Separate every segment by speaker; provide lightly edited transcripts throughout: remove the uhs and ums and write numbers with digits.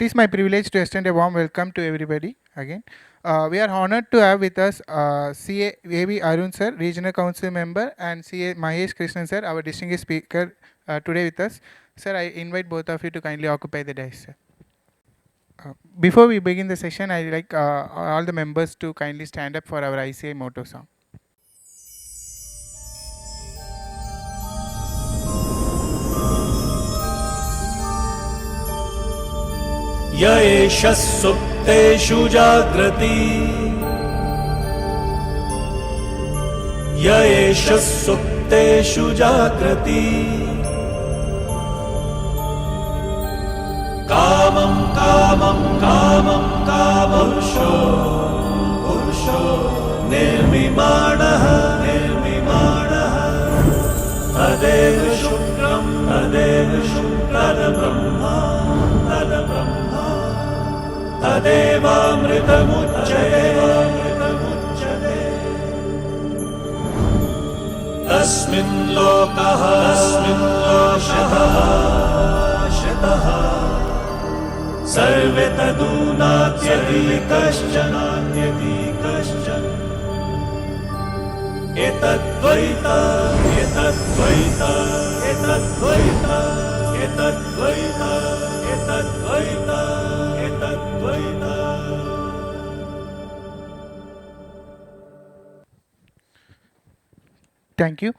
Speaker 1: It is my privilege to extend a warm welcome to everybody again. We are honored to have with us CA AV Arun sir, Regional Council member, and CA Mahesh Krishnan sir, our distinguished speaker today with us. Sir, I invite both of you to kindly occupy the dais, sir. Before we begin the session, I like all the members to kindly stand up for our ICI motto song.
Speaker 2: य एष सुप्तेषु जाग्रति य एष सुप्तेषु जाग्रति कामं कामं कामं कामपुरुषो पुरुषो निर्मिमाणः निर्मिमाणः तदेव शुक्रं तद्ब्रह्मा तद्ब्रह्मा तदेवामृतमुच्यते तस्मिन् लोकः शतः सर्वे तदूनात्यति कश्चन एतद्वैता एतद्वैता एतद्वैता एतद्वैता एतद्वैता एतद्वैता.
Speaker 1: Thank you.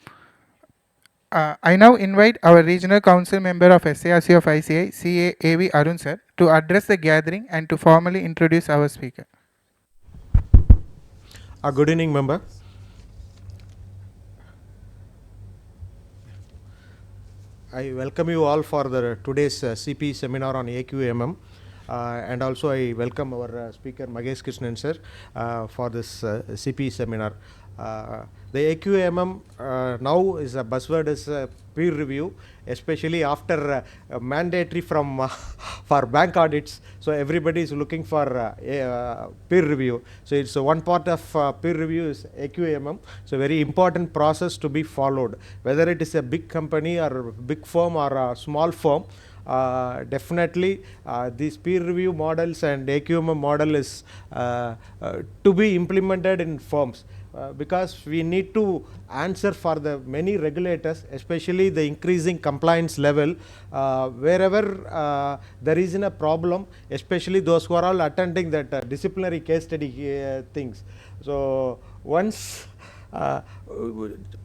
Speaker 1: I now invite our Regional Council member of SIRC of ICAI, CA AV Arun sir, to address the gathering and to formally introduce our speaker.
Speaker 3: Good evening, member. I welcome you all for today's CPE seminar on AQMM. And also I welcome our speaker Mahesh Krishnan sir for this CPE seminar. The AQMM now is a buzzword is peer review, especially after mandatory from for bank audits. So everybody is looking for peer review. So it's one part of peer review is AQMM. So very important process to be followed, whether it is a big company or big firm or a small firm. Definitely these peer review models and AQMM model is to be implemented in firms. Because we need to answer for the many regulators, especially the increasing compliance level, wherever there is a problem, especially those who are all attending that disciplinary case study things. So once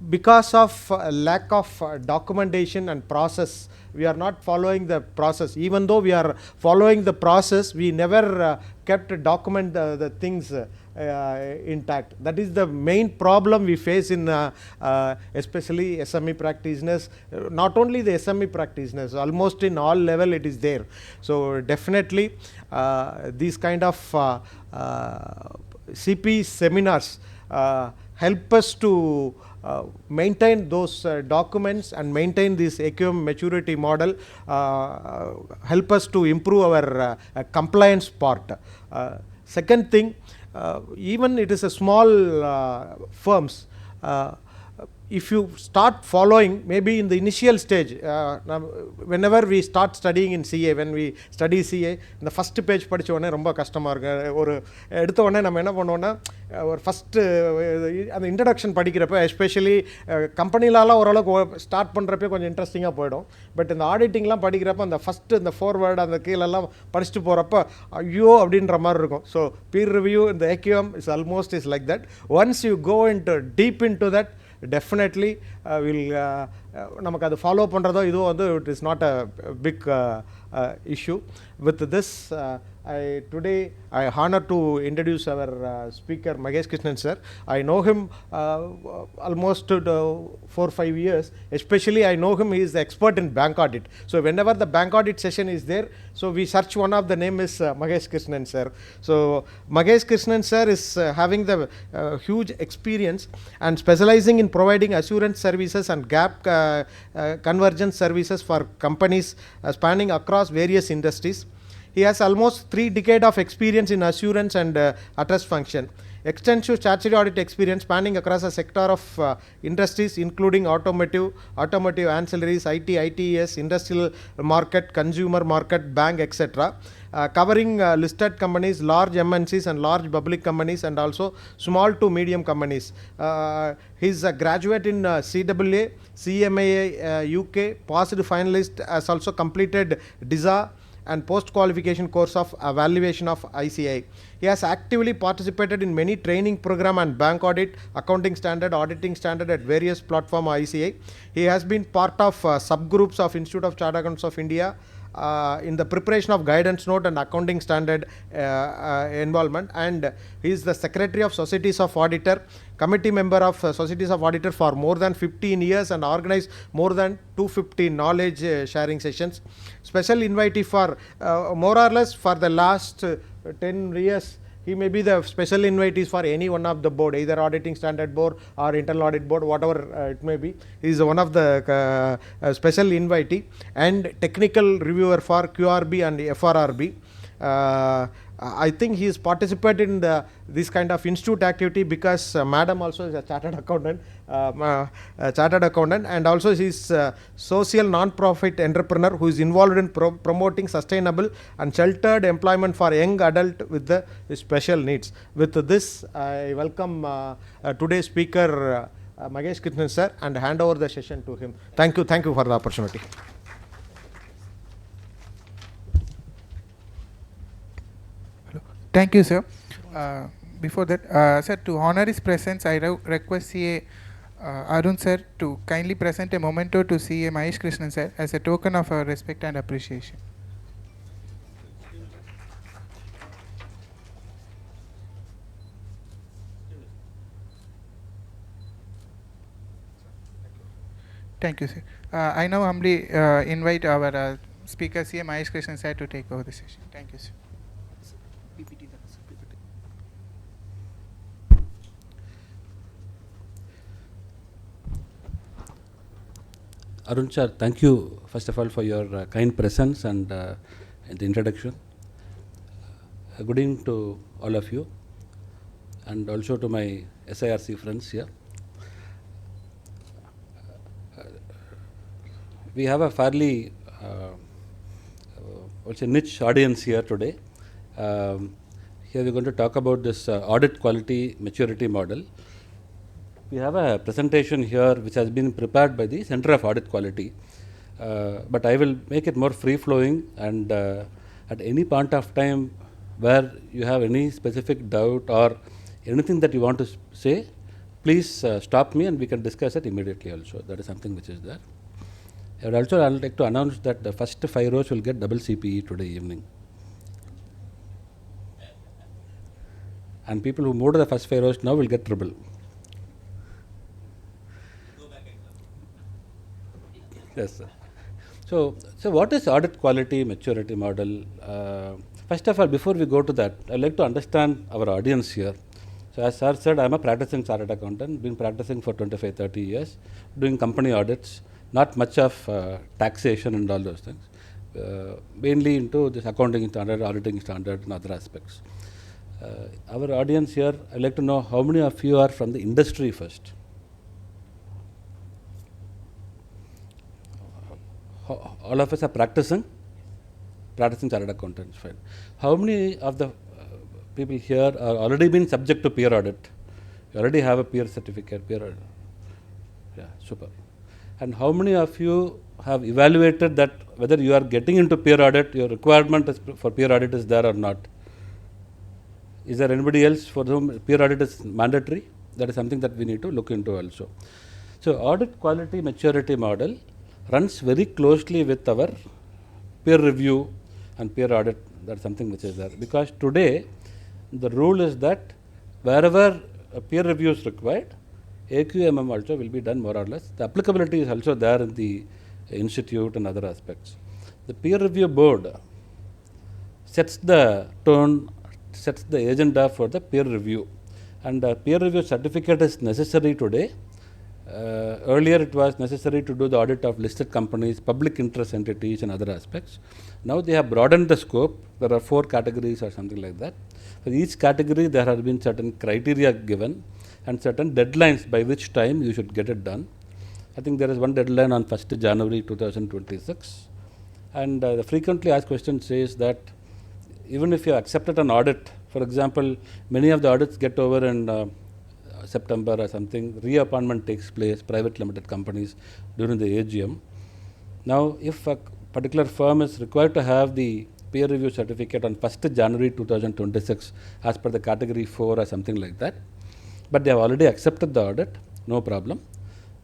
Speaker 3: because of lack of documentation and process, we are not following the process. Even though we are following the process, we never kept document the things intact. That is the main problem we face in especially SME practitioners. Not only the SME practitioners, almost in all level it is there. So definitely these kind of CP seminars help us to maintain those documents and maintain this AQM maturity model, help us to improve our compliance part. Second thing, even it is a small firms, if you start following, maybe in the initial stage, whenever we start studying in CA, when we study CA, in the first page படிச்ச உடனே ரொம்ப கஷ்டமாக இருக்கு. ஒரு எடுத்த உடனே நம்ம என்ன பண்ணுவோம்னா ஒரு ஃபஸ்ட்டு அந்த இன்ட்ரடக்ஷன் படிக்கிறப்ப எஸ்பெஷலி கம்பெனிலலாம் ஓரளவுக்கு ஸ்டார்ட் பண்ணுறப்ப கொஞ்சம் இன்ட்ரெஸ்டிங்காக போயிடும். பட் இந்த ஆடிட்டிங்லாம் படிக்கிறப்ப அந்த ஃபஸ்ட்டு இந்த ஃபோர்வேர்டு அந்த கீழெல்லாம் படிச்சுட்டு போகிறப்ப ஐயோ அப்படின்ற மாதிரி இருக்கும். ஸோ பீர் ரிவ்யூ இந்த AQM is almost is like that. Once you go into deep into that, definitely will நமக்கு அது ஃபாலோ பண்ணுறதோ இதுவும் வந்து it is not a big issue. With this, today I honor to introduce our speaker Mahesh Krishnan sir. I know him almost 4 or 5 years. Especially I know him, he is the expert in bank audit. So whenever the bank audit session is there, so we search one of the name is Mahesh Krishnan sir. So Mahesh Krishnan sir is having the huge experience and specializing in providing assurance services and gap convergence services for companies spanning across various industries. He has almost 3 decades of experience in assurance and attest function. extensive statutory audit experience spanning across a sector of industries including automotive ancillaries, IT, ITES, industrial market, consumer market, bank, etc. Covering listed companies, large MNCs and large public companies, and also small to medium companies. He's a graduate in CAA, CMA UK, passed finalist, has also completed DISA and post-qualification course of evaluation of ICAI. He has actively participated in many training program and bank audit, accounting standard, auditing standard at various platform ICAI. He has been part of subgroups of Institute of Chartered Accountants of India, in the preparation of guidance note and accounting standard involvement, and he is the secretary of Societies of Auditor, committee member of Societies of Auditor for more than 15 years and organized more than 250 knowledge sharing sessions. Special invitee for more or less for the last 10 years. He may be the special invitees for any one of the board, either auditing standard board or internal audit board, whatever it may be. He is one of the special invitee and technical reviewer for QRB and FRRB. I think he is participated in this kind of institute activity because madam also is a chartered accountant, and also she is social non-profit entrepreneur who is involved in promoting sustainable and sheltered employment for young adult with the special needs. With this, I welcome today's speaker Mahesh Krishnan sir and hand over the session to him. Thank you for the opportunity.
Speaker 1: Thank you, sir. Before that, sir, to honor his presence, I request CA Arun sir to kindly present a memento to CA Mahesh Krishnan sir as a token of our respect and appreciation. Thank you, sir. I now humbly invite our speaker, CA Mahesh Krishnan sir, to take over the session. Thank you, sir.
Speaker 4: Arun sir, thank you first of all for your kind presence and the introduction. Good evening to all of you and also to my SIRC friends here. We have a fairly niche audience here today. Here we're going to talk about this audit quality maturity model. We have a presentation here which has been prepared by the Center of Audit Quality, but I will make it more free-flowing, and at any point of time where you have any specific doubt or anything that you want to say, please stop me and we can discuss it immediately also. That is something which is there. I would like to announce that the first 5 rows will get double CPE today evening. And people who moved to the first 5 rows now will get triple. Yes, sir. So what is audit quality maturity model? First of all, before we go to that, I'd like to understand our audience here. So as sir said, I'm a practicing chartered accountant, been practicing for 25-30 years, doing company audits, not much of taxation and all those things, mainly into this accounting standard, auditing standard and other aspects. Our audience here, I'd like to know how many of you are from the industry first. All of us are practicing chartered accountants, fine. How many of the people here are already been subject to peer audit? You already have a peer certificate, peer audit. Yeah, super. And how many of you have evaluated that whether you are getting into peer audit, your requirement for peer audit is there or not? Is there anybody else for whom peer audit is mandatory? That is something that we need to look into also. So audit quality maturity model runs very closely with our peer review and peer audit. That's something which is there. Because today, the rule is that wherever a peer review is required, AQMM also will be done more or less. The applicability is also there in the institute and other aspects. The peer review board sets the tone, sets the agenda for the peer review. And peer review certificate is necessary today Earlier it was necessary to do the audit of listed companies, public interest entities and other aspects. Now they have broadened the scope. There are 4 categories or something like that. For each category there have been certain criteria given and certain deadlines by which time you should get it done. I think there is one deadline on 1st January 2026. And the frequently asked question says that even if you accepted an audit, for example, many of the audits get over in September or something, reappointment takes place, private limited companies during the AGM. Now, if a particular firm is required to have the peer review certificate on 1st January 2026 as per the category 4 or something like that, but they have already accepted the audit, no problem.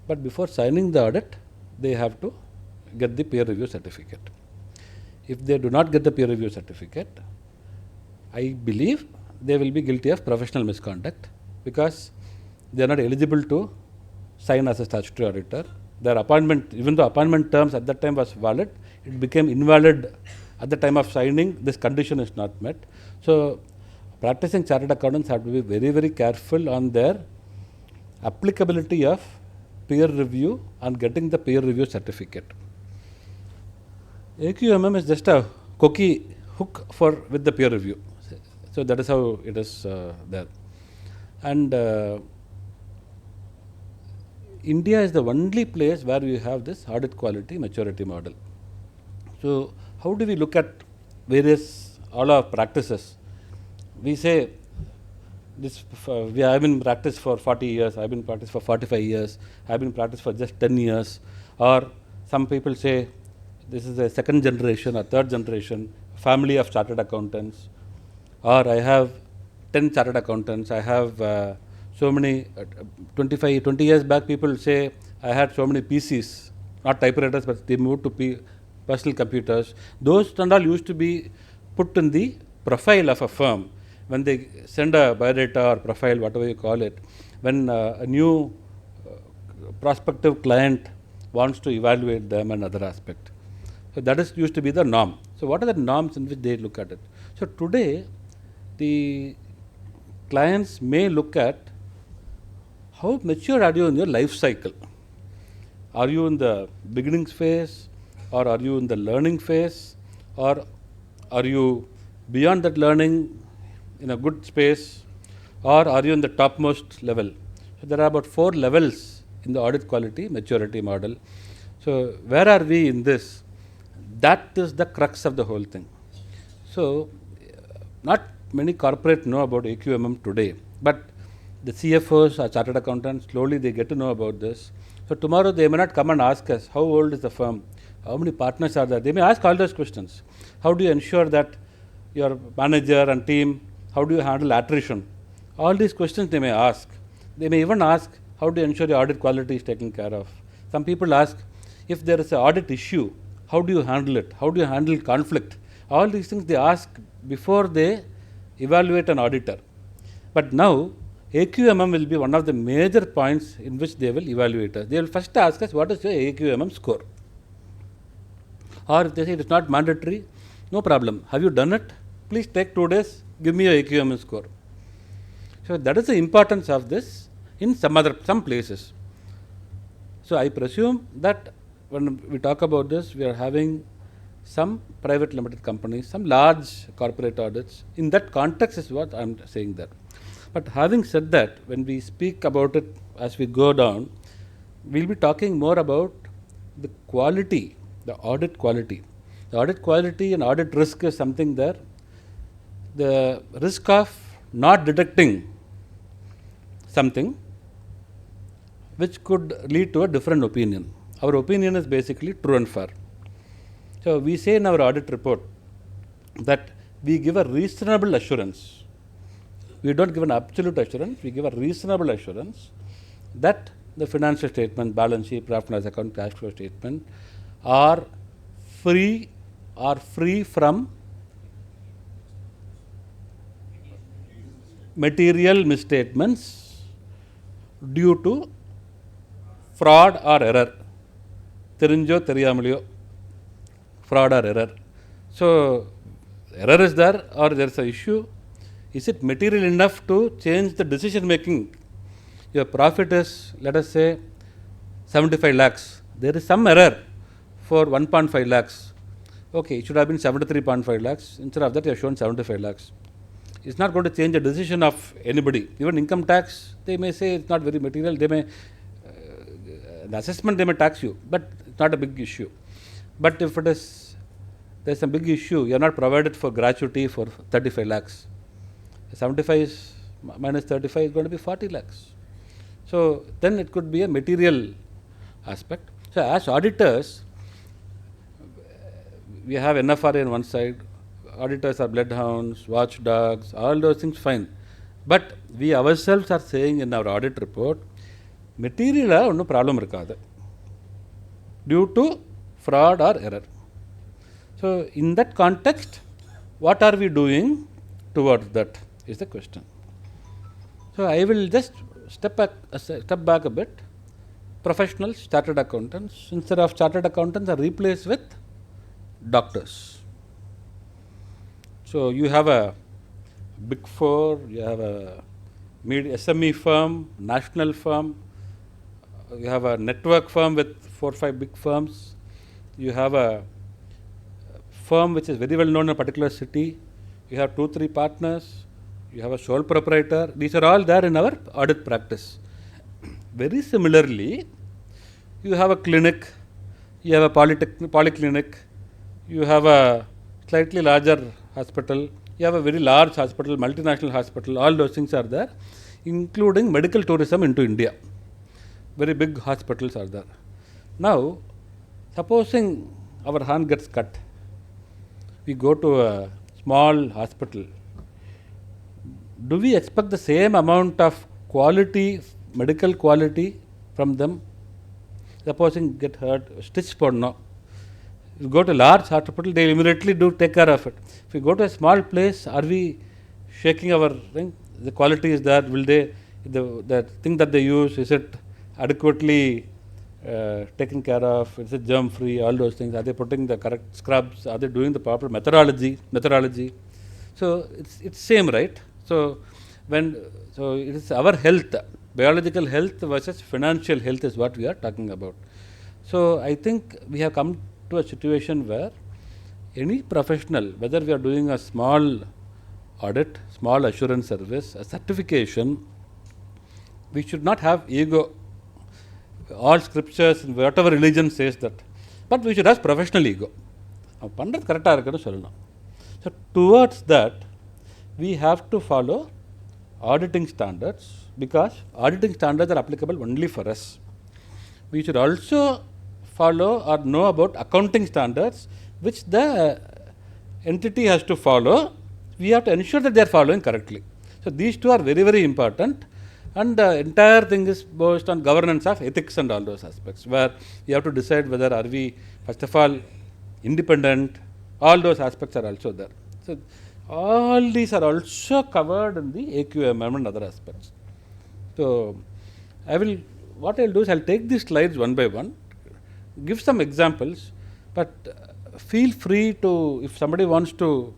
Speaker 4: But before signing the audit, they have to get the peer review certificate. If they do not get the peer review certificate, I believe they will be guilty of professional misconduct because they are not eligible to sign as a statutory auditor. Their appointment, even though appointment terms at that time was valid, it became invalid at the time of signing. This condition is not met. So, practicing chartered accountants have to be very, very careful on their applicability of peer review and getting the peer review certificate. AQMM is just a cookie hook with the peer review. So, that is how it is there. And India is the only place where we have this audit quality maturity model. So, how do we look at all our practices? We say this we have been in practice for 40 years, I have been in practice for 45 years, I have been in practice for just 10 years, or some people say this is a 2nd generation or 3rd generation family of chartered accountants, or I have 10 chartered accountants, I have so many 20 years back people say I had so many PCs, not typewriters, but they moved to personal computers. Those and all used to be put in the profile of a firm when they send a biodata or profile, whatever you call it, when a new prospective client wants to evaluate them and other aspect. So, that is used to be the norm. So, what are the norms in which they look at it? So, today the clients may look at how mature are you in your life cycle. Are you in the beginning phase, or are you in the learning phase, or are you beyond that learning in a good space, or are you in the topmost level? So, there are about 4 levels in the audit quality maturity model. So, where are we in this? That is the crux of the whole thing. So, not many corporates know about AQMM today, but the CFOs or chartered accountants, slowly they get to know about this. So, tomorrow they may not come and ask us, how old is the firm? How many partners are there? They may ask all those questions. How do you ensure that your manager and team, how do you handle attrition? All these questions they may ask. They may even ask, how do you ensure your audit quality is taken care of? Some people ask, if there is an audit issue, how do you handle it? How do you handle conflict? All these things they ask before they evaluate an auditor. But now, AQMM will be one of the major points in which they will evaluate us. They will first ask us, what is your AQMM score? Or if they say it is not mandatory, no problem. Have you done it? Please take 2 days, give me your AQMM score. So, that is the importance of this in some places. So, I presume that when we talk about this, we are having some private limited companies, some large corporate audits. In that context is what I am saying there. But having said that, when we speak about it as we go down, we will be talking more about the quality, the audit quality. The audit quality and audit risk is something there. The risk of not detecting something which could lead to a different opinion. Our opinion is basically true and fair. So, we say in our audit report that we give a reasonable assurance. We do not give an absolute assurance, we give a reasonable assurance that the financial statement, balance sheet, profit and loss account, cash flow statement are free from material misstatements due to fraud or error. Therinjo, theriyamalyo, fraud or error. So, error is there or there is an issue. Is it material enough to change the decision making? Your profit is, let us say, 75 lakhs. There is some error for 1.5 lakhs. Okay, it should have been 73.5 lakhs. Instead of that, you have shown 75 lakhs. It's not going to change the decision of anybody. Even income tax, they may say it's not very material. They may, the assessment they may tax you, but it's not a big issue. But if it is, there's a big issue, you are not provided for gratuity for 35 lakhs. 75 is minus 35 is going to be 40 lakhs. So then it could be a material aspect. So as auditors, we have NFRA on one side, auditors are bloodhounds, watchdogs, all those things fine. But we ourselves are saying in our audit report, material no problem irukadu due to fraud or error. So in that context, what are we doing towards that is the question. So I will just step back a bit. Professionals, chartered accountants, instead of chartered accountants are replaced with doctors. So you have a Big Four, you have a SME firm, national firm, you have a network firm with 4 or 5 big firms, you have a firm which is very well known in a particular city, you have 2-3 partners, you have a sole proprietor. These are all there in our audit practice. Very similarly, you have a clinic, you have a polyclinic, you have a slightly larger hospital, you have a very large hospital, multinational hospital, all those things are there, including medical tourism into India. Very big hospitals are there. Now, supposing our hand gets cut, we go to a small hospital, do we expect the same amount of quality, medical quality from them? Supposing get hurt, stitch for no. If you go to a large hospital, they immediately do take care of it. If you go to a small place, are we shaking our thing? The quality is there. Will they, the thing that they use, is it adequately taken care of? Is it germ free? All those things. Are they putting the correct scrubs? Are they doing the proper methodology? So it's same, right? So it is our health, biological health versus financial health is what we are talking about. So I think we have come to a situation where any professional, whether we are doing a small audit, small assurance service, a certification, we should not have ego. All scriptures and whatever religion says that, but we should have professional ego. So towards that, we have to follow auditing standards, because auditing standards are applicable only for us. We should also follow or know about accounting standards, which the entity has to follow. We have to ensure that they are following correctly. So these two are very, very important, and the entire thing is based on governance of ethics and all those aspects, where you have to decide whether are we, first of all, independent. All those aspects are also there. So all these are also covered in the AQMM and other aspects. So what I will do is I will take these slides one by one, give some examples, but feel free to, if somebody wants to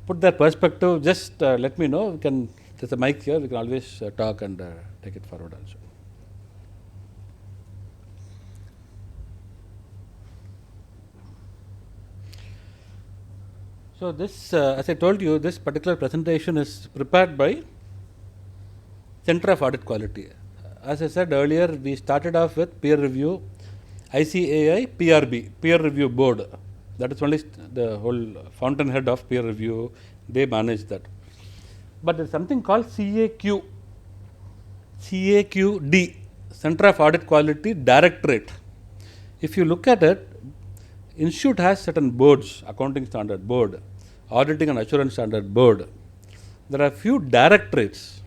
Speaker 4: put their perspective, just let me know. We can, there's a mic here, we can always talk and take it forward also. So this, as I told you, this particular presentation is prepared by Center of Audit Quality. As I said earlier, we started off with peer review, ICAI, PRB, peer review board. That is only the whole fountainhead of peer review. They manage that. But there is something called CAQD, Center of Audit Quality Directorate. If you look at it, institute has certain boards, accounting standard board, auditing and assurance standard board. There are few directorates.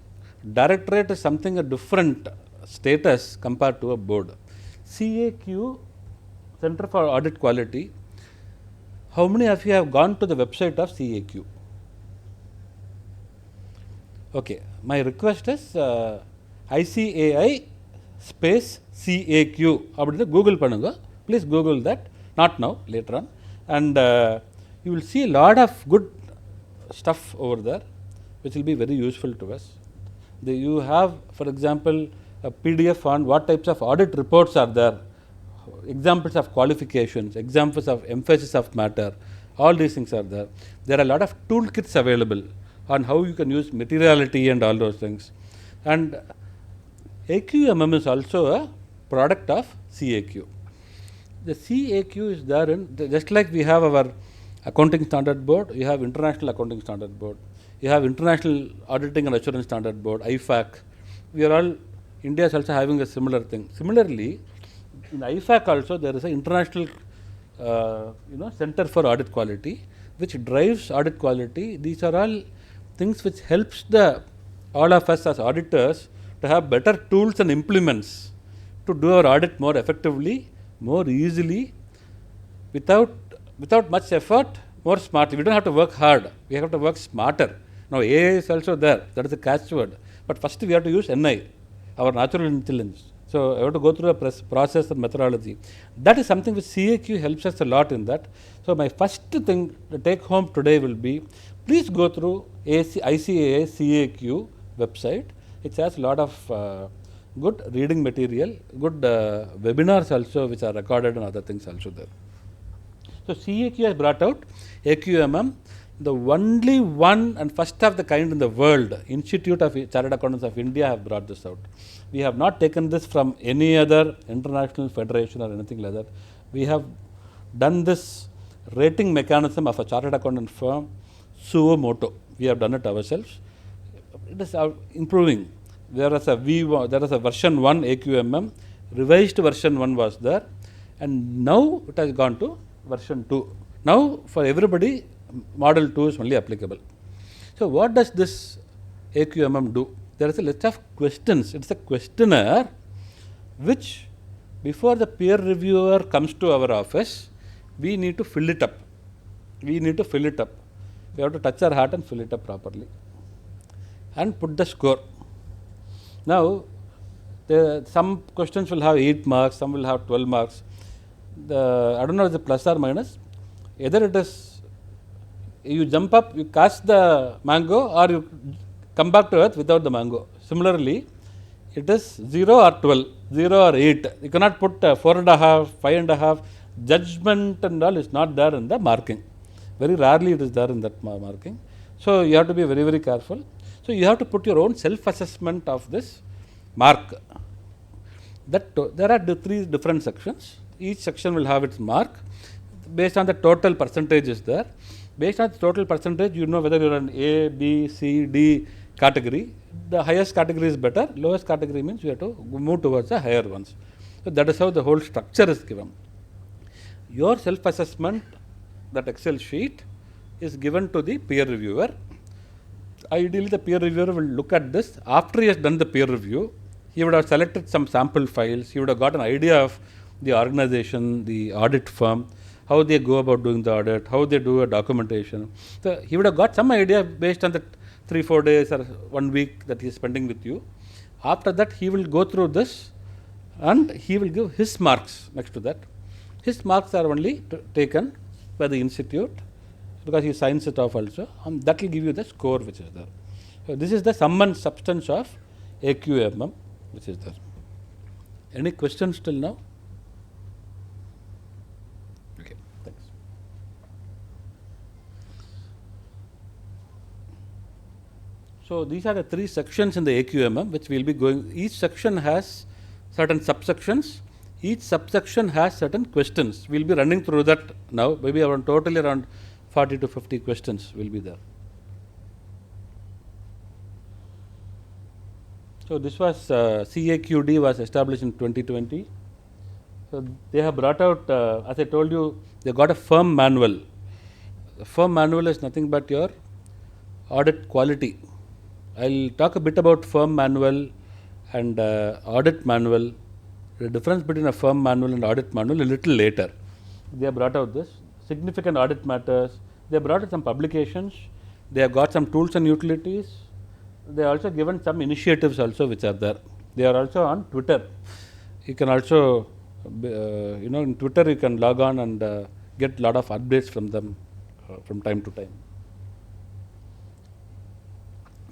Speaker 4: Directorate is something a different status compared to a board. CAQ, Center for Audit Quality. How many of you have gone to the website of CAQ? Okay, my request is ICAI space CAQ. Google pannunga. Please Google that. Not now, later on. And you will see a lot of good stuff over there, which will be very useful to us. You have, for example, a PDF on what types of audit reports are there, examples of qualifications, examples of emphasis of matter, all these things are there. There are a lot of toolkits available on how you can use materiality and all those things. And AQMM is also a product of CAQ. The CAQ is there in, just like we have our accounting standard board, you have international accounting standard board, you have international auditing and assurance standard board, IFAC. We are all, India is also having a similar thing. Similarly, in IFAC also there is an international center for audit quality, which drives audit quality. These are all things which helps all of us as auditors to have better tools and implements to do our audit more effectively, more easily, without much effort, more smartly. We don't have to work hard, we have to work smarter. Now AI is also there, that is a catchword. But first we have to use NI, our natural intelligence. So I have to go through a process and methodology. That is something which CAQ helps us a lot in that. So my first thing to take home today will be, please go through ICAI CAQ website. It has a lot of good reading material, good webinars also which are recorded and other things also there. So CAQ has brought out AQMM, the only one and first of the kind in the world. Institute of Chartered Accountants of India have brought this out. We have not taken this from any other international federation or anything like that. We have done this rating mechanism of a chartered accountant firm suo motu. We have done it ourselves. It is improving. There is a version 1 AQMM, revised version 1 was there, and now it has gone to version 2. Now for everybody, model 2 is only applicable. So what does this AQMM do? There is a list of questions. It's a questionnaire which, before the peer reviewer comes to our office, we need to fill it up. We have to touch our heart and fill it up properly and put the score. Now, some questions will have 8 marks, some will have 12 marks. I don't know if it's plus or minus. Either it is, you jump up, you catch the mango, or you come back to earth without the mango. Similarly, it is 0 or 12, 0 or 8. You cannot put 4.5, 5.5. Judgment and all is not there in the marking. Very rarely it is there in that marking. So you have to be very, very careful. So you have to put your own self-assessment of this mark. There are 3 different sections. Each section will have its mark. Based on the total percentage is there. Based on the total percentage, you know whether you are an A, B, C, D category. The highest category is better. Lowest category means you have to move towards the higher ones. So that is how the whole structure is given. Your self-assessment, that Excel sheet, is given to the peer reviewer. Ideally, the peer reviewer will look at this. After he has done the peer review, he would have selected some sample files. He would have got an idea of the organization, the audit firm, how they go about doing the audit, how they do a documentation. So he would have got some idea based on the 3-4 days or 1 week that he is spending with you. After that, he will go through this and he will give his marks next to that. His marks are only taken by the institute because he signs it off also, and that will give you the score which is there. So this is the sum and substance of AQMM which is there. Any questions till now? Okay, thanks. So these are the 3 sections in the AQMM which we will be going. Each section has certain subsections. Each subsection has certain questions. We will be running through that now. Maybe totally around 40 to 50 questions will be there. So this was CAQD was established in 2020. So they have brought out, as I told you, they got a firm manual. The firm manual is nothing but your audit quality. I'll talk a bit about firm manual and audit manual. The difference between a firm manual and audit manual a little later. They have brought out this significant audit matters. They have brought out some publications. They have got some tools and utilities. They are also given some initiatives also which are there. They are also on Twitter. You can also, in Twitter you can log on and get a lot of updates from them from time to time.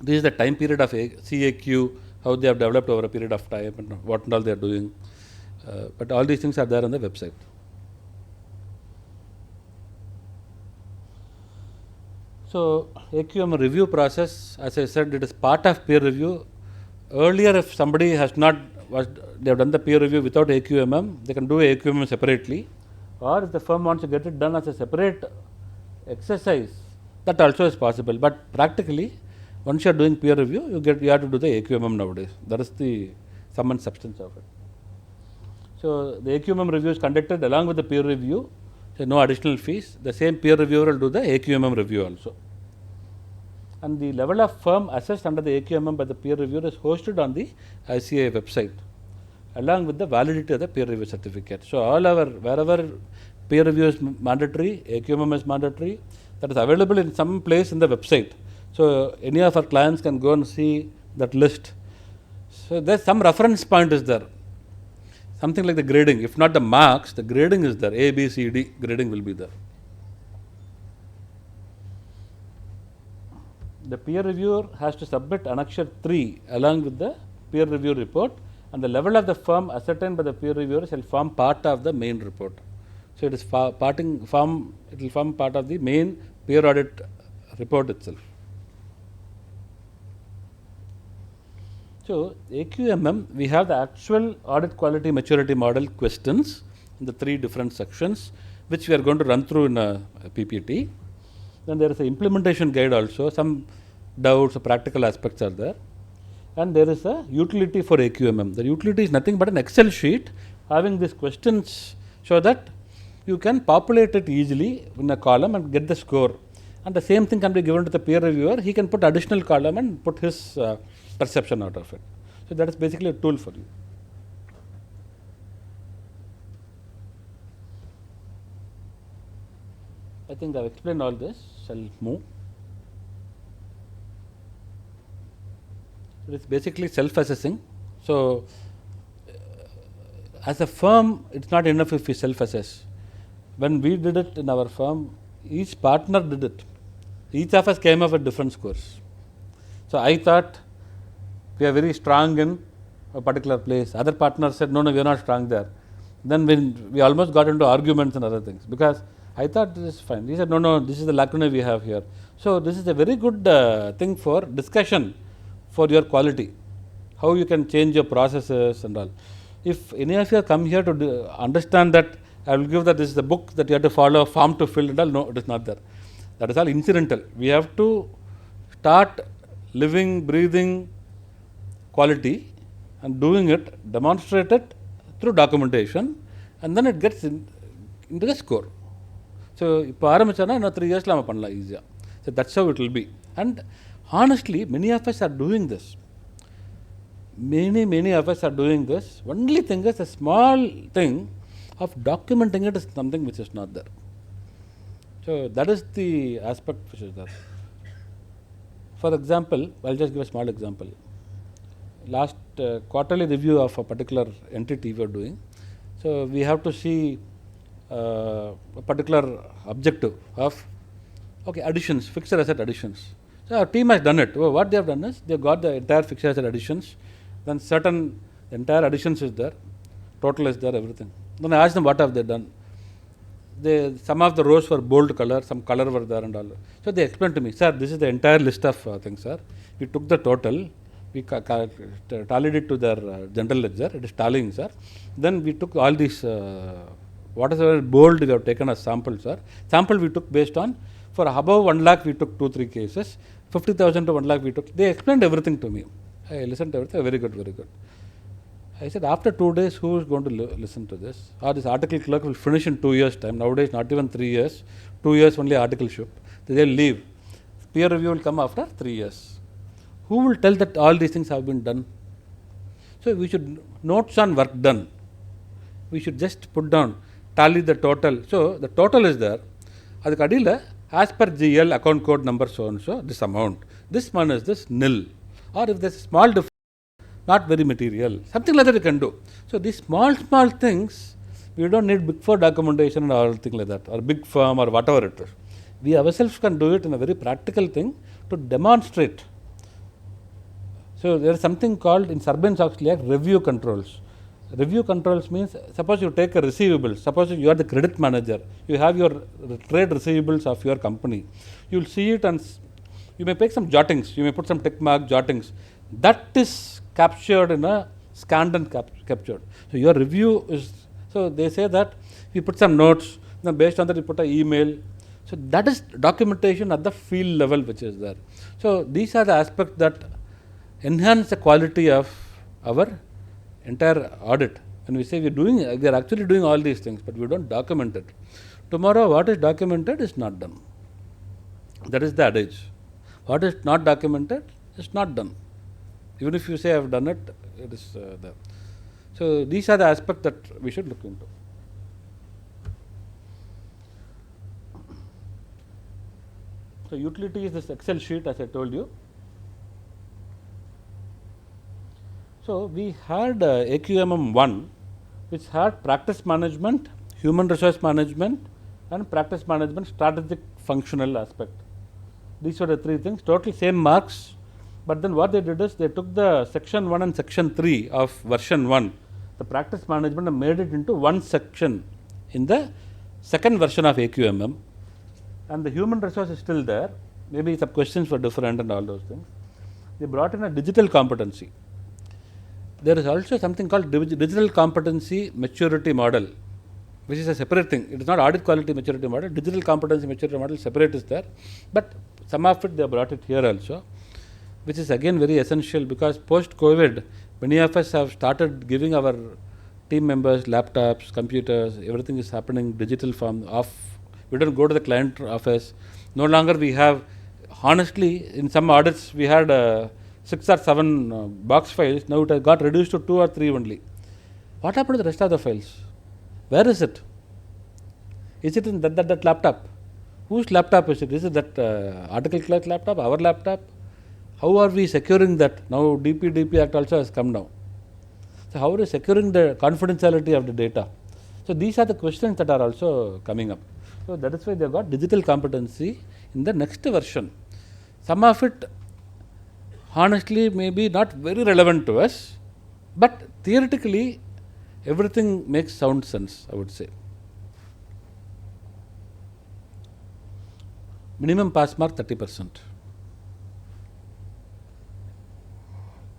Speaker 4: This is the time period of CAQ, how they have developed over a period of time and what and all they are doing. But all these things are there on the website. So AQM review process, as I said, it is part of peer review. Earlier, if somebody has not they have done the peer review without AQMM, they can do AQMM separately, or if the firm wants to get it done as a separate exercise, that also is possible. But practically, once you are doing peer review, you have to do the AQMM nowadays. That is the sum and substance of it. So the AQMM review is conducted along with the peer review. So no additional fees. The same peer reviewer will do the AQMM review also. And the level of firm assessed under the AQMM by the peer reviewer is hosted on the ICAI website, along with the validity of the peer review certificate. So all our, wherever peer review is mandatory, AQMM is mandatory, that is available in some place in the website. So any of our clients can go and see that list. So there's some reference point is there. Something like the grading, if not the marks, the grading is there, A, B, C, D, grading will be there. The peer reviewer has to submit Annexure 3 along with the peer review report, and the level of the firm ascertained by the peer reviewer shall form part of the main report. So it is it will form part of the main peer audit report itself. So AQMM, we have the actual audit quality maturity model questions in the 3 different sections, which we are going to run through in a PPT. Then there is an implementation guide also, some doubts or practical aspects are there. And there is a utility for AQMM. The utility is nothing but an Excel sheet having these questions so that you can populate it easily in a column and get the score. And the same thing can be given to the peer reviewer. He can put additional column and put his perception out of it. So that is basically a tool for you. I think I have explained all this. Shall move. It is basically self-assessing. So as a firm, it's not enough if we self-assess. When we did it in our firm, each partner did it. Each of us came up with different scores. So I thought we are very strong in a particular place. Other partners said, no, we are not strong there. Then we almost got into arguments and other things, because I thought this is fine. He said, no, this is the lacuna we have here. So this is a very good thing for discussion for your quality, how you can change your processes and all. If any of you come here to understand that, I will give that this is the book that you have to follow, form to fill and all. No, it is not there. That is all incidental. We have to start living, breathing quality and doing it, demonstrate it through documentation, and then it gets into the score. So, இப்போ ஆரம்பிச்சோன்னா இன்னும் 3 years நம்ம பண்ணலாம் easier. So that's how it will be. And honestly, many of us are doing this. Many of us are doing this. Only thing is, a small thing of documenting it is something which is not there. So that is the aspect which is there. For example, I'll just give a small example. Last quarterly review of a particular entity we are doing. So we have to see a particular objective of additions, fixed asset additions. So our team has done it. What they have done is they have got the entire fixed asset additions, then entire additions is there, total is there, everything. Then I asked them what have they done. Some of the rows were bold color, some color were there and all. So they explained to me, sir, this is the entire list of things, sir. We took the total, we tallied it to their general ledger, it is tallying, sir. Then we took all these, whatever bold we have taken as sample, sir. Sample we took based on, for above 1 lakh we took 2-3 cases, 50,000 to 1 lakh we took. They explained everything to me. I listened to everything, very good, very good. I said, after 2 days, who is going to listen to this? Or this article clerk will finish in 2 years' time. Nowadays, not even 3 years. 2 years only articleship. They will leave. Peer review will come after 3 years. Who will tell that all these things have been done? So we should notes on work done. We should just put down, tally the total. So the total is there. Adukku adila, as per GL account code number so and so, this amount. This one is this nil. Or if there is a small difference, not very material, something like that you can do. So these small things, we don't need big for documentation and all things like that, or big firm or whatever it is. We ourselves can do it in a very practical thing to demonstrate So there is something called in Sarbanes-Oxley Act review controls. Review controls means, suppose you take a receivable, suppose you are the credit manager, you have your trade receivables of your company, you will see it and you may make some jottings, you may put some tick mark jottings. That is captured in a scanned and captured. So your review is, so they say that you put some notes, then based on that you put an email. So that is documentation at the field level which is there. So these are the aspects that enhance the quality of our entire audit. When we say we are actually doing all these things, but we don't document it. Tomorrow what is documented is not done. That is the adage. What is not documented is not done. Even if you say I have done it, it is there. So these are the aspects that we should look into. So utility is this Excel sheet, as I told you. So we had AQMM 1, which had practice management, human resource management, and practice management strategic functional aspect. These were the three things, total same marks, but then what they did is they took the section 1 and section 3 of version 1, the practice management, and made it into one section in the second version of AQMM, and the human resource is still there. Maybe some questions were different and all those things. They brought in a digital competency. There is also something called digital competency maturity model, which is a separate thing. It is not audit quality maturity model. Digital competency maturity model separate is there, but some of it they brought it here also, which is again very essential, because post-COVID, many of us have started giving our team members laptops, computers, everything is happening digital form. We don't go to the client office. No longer we have, honestly, in some audits we had 6 or 7 box files. Now it has got reduced to 2 or 3 only. What happened to the rest of the files? Where is it? Is it in that laptop? Whose laptop is it? Is it that article clerk laptop, our laptop? How are we securing that? Now DP Act also has come down. So how are we securing the confidentiality of the data? So these are the questions that are also coming up. So that is why they have got digital competency in the next version. Some of it, honestly, may be not very relevant to us, but theoretically, everything makes sound sense, I would say. Minimum pass mark 30%.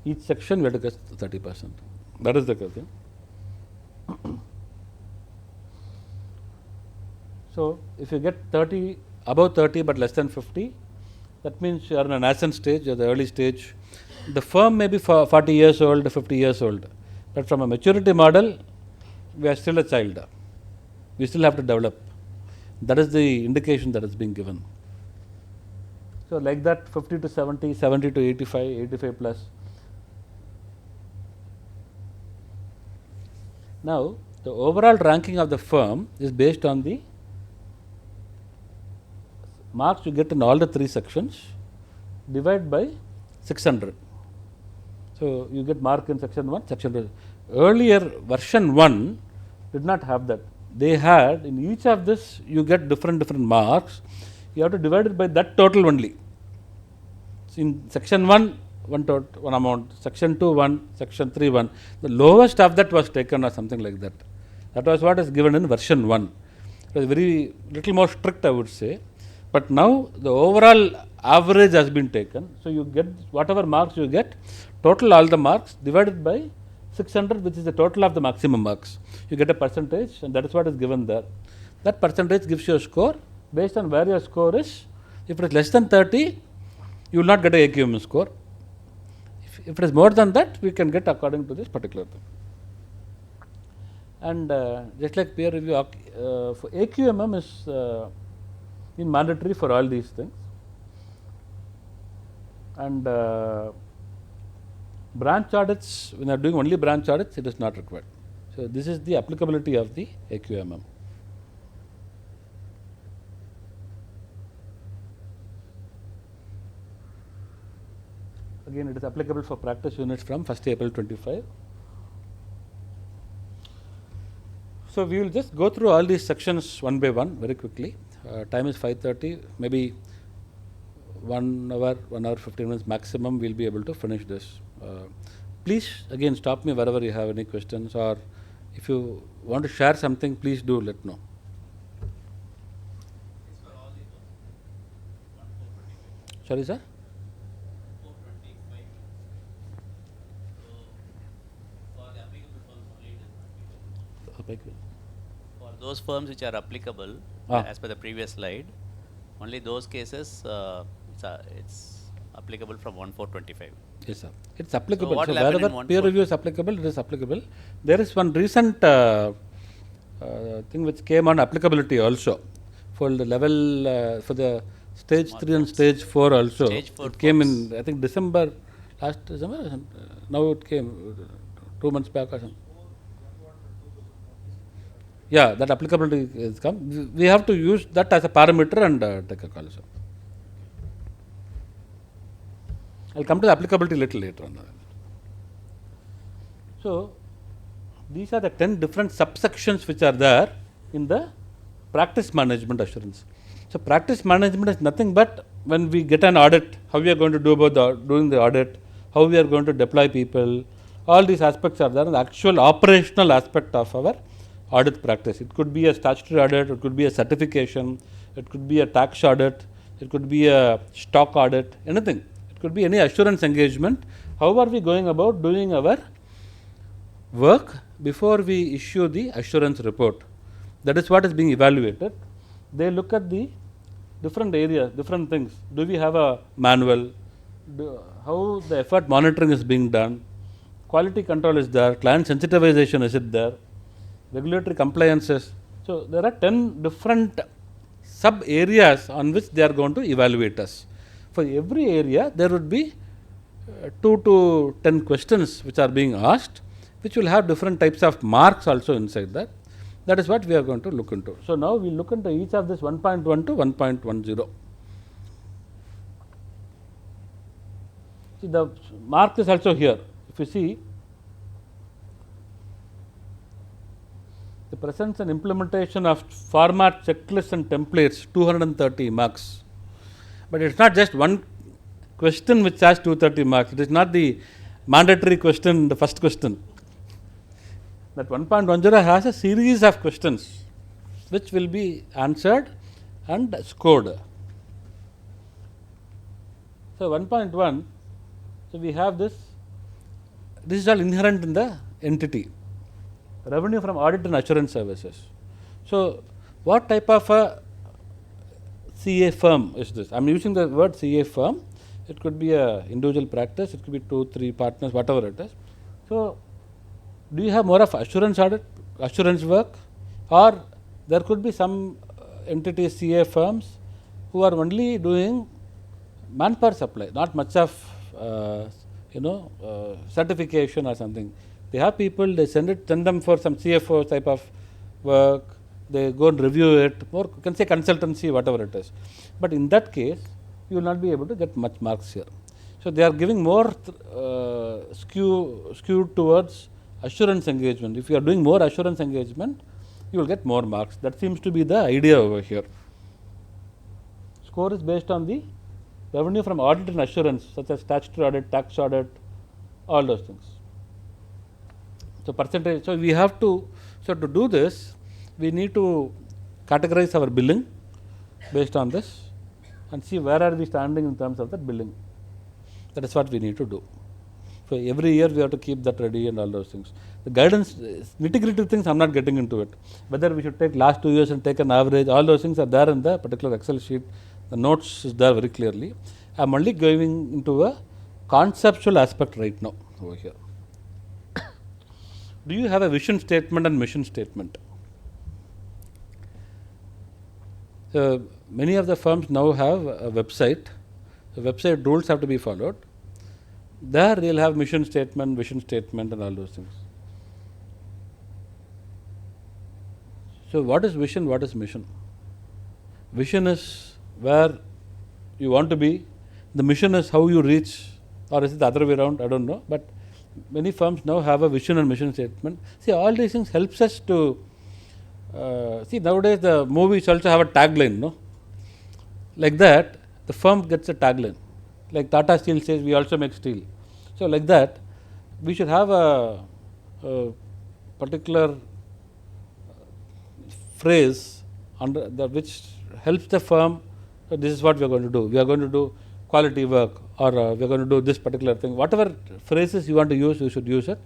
Speaker 4: Each section we have to get 30%. That is the thing. So if you get 30, above 30 but less than 50, that means you are in a nascent stage or the early stage. The firm may be 40 years old, 50 years old, but from a maturity model, we are still a child. We still have to develop. That is the indication that is being given. So like that, 50 to 70, 70 to 85, 85 plus. Now, the overall ranking of the firm is based on the marks you get in all the 3 sections, divide by 600. So you get mark in section 1, section 2. Earlier version 1 did not have that. They had, in each of this you get different marks. You have to divide it by that total only. So in section 1, one amount, section 2, 1, section 3, 1. The lowest of that was taken or something like that. That was what is given in version 1. It was very little more strict, I would say. But now the overall average has been taken. So you get whatever marks you get, total all the marks divided by 600, which is the total of the maximum marks. You get a percentage, and that is what is given there. That percentage gives you a score based on where your score is. If it is less than 30, you will not get a AQMM score. If it is more than that, we can get according to this particular thing. And just like peer review, for AQMM is mandatory for all these things. And branch audits, when you are doing only branch audits, it is not required. So this is the applicability of the AQMM. Again, it is applicable for practice units from 1st April 25. So we will just go through all these sections one by one very quickly. Time is 5:30, maybe 1 hour, 1 hour 15 minutes maximum, we will be able to finish this. Please again stop me wherever you have any questions, or if you want to share something, please do let know. Sorry, sir?
Speaker 5: For those firms which are applicable, as per the previous slide, only those cases it's applicable from 1/4/25.
Speaker 4: Yes, sir. It's applicable.
Speaker 5: what
Speaker 4: So,
Speaker 5: will happen
Speaker 4: wherever
Speaker 5: in
Speaker 4: peer
Speaker 5: 1/4?
Speaker 4: review is applicable, it is applicable. There is one recent thing which came on applicability also for the level for the stage
Speaker 5: Small
Speaker 4: 3 and
Speaker 5: firms.
Speaker 4: stage 4 also.
Speaker 5: Stage 4
Speaker 4: it came
Speaker 5: firms.
Speaker 4: in, I think, December, last December. Now it came 2 months back or something. Yeah, that applicability is come. We have to use that as a parameter and take a call. So, I'll come to the applicability little later on. So, these are the 10 different subsections which are there in the practice management assurance. So, practice management is nothing but when we get an audit, how we are going to do about doing the audit, how we are going to deploy people, all these aspects are there in the actual operational aspect of our audit practice. It could be a statutory audit, it could be a certification, it could be a tax audit, it could be a stock audit, anything. It could be any assurance engagement. How are we going about doing our work before we issue the assurance report? That is what is being evaluated. They look at the different areas, different things. Do we have a manual? How the effort monitoring is being done? Quality control is there? Client sensitization is it there? Regulatory compliances. So, there are 10 different sub areas on which they are going to evaluate us. For every area, there would be 2 to 10 questions which are being asked, which will have different types of marks also inside that. That is what we are going to look into. So, now we look into each of this 1.1 to 1.10. See, the mark is also here. If you see, the presence and implementation of format checklists and templates, 230 marks. But it is not just one question which has 230 marks. It is not the mandatory question, the first question. That 1.10 has a series of questions which will be answered and scored. So, 1.1, so we have this is all inherent in the entity. Revenue from audit and assurance services. So, what type of a CA firm is this? I am using the word CA firm. It could be a individual practice, it could be 2, 3 partners, whatever it is. So, do you have more of assurance audit, assurance work, or there could be some entities, CA firms, who are only doing manpower supply, not much of certification or something. They have people, they send them for some CFO type of work, they go and review it, or you can say consultancy, whatever it is. But in that case, you will not be able to get much marks here. So, they are giving more skewed towards assurance engagement. If you are doing more assurance engagement, you will get more marks. That seems to be the idea over here. Score is based on the revenue from audit and assurance, such as statutory audit, tax audit, all those things. So, percentage. So, we have to, so to do this, we need to categorize our billing based on this and see where are we standing in terms of that billing. That is what we need to do. So, every year we have to keep that ready and all those things. The guidance, nitty-gritty things I am not getting into it. Whether we should take last 2 years and take an average, all those things are there in the particular Excel sheet. The notes is there very clearly. I am only going into a conceptual aspect right now over here. Do you have a vision statement and mission statement? Many of the firms now have a website. The website rules have to be followed. There they will have mission statement, vision statement and all those things. So, what is vision, what is mission? Vision is where you want to be. The mission is how you reach, or is it the other way around, I do not know. But many firms now have a vision and mission statement. See, all these things helps us to, see, nowadays the movies also have a tagline, no? Like that, the firm gets a tagline. Like Tata Steel says, we also make steel. So like that, we should have a particular phrase under the which helps the firm. This is what we are going to do. We are going to do quality work, or we are going to do this particular thing. Whatever phrases you want to use, you should use it.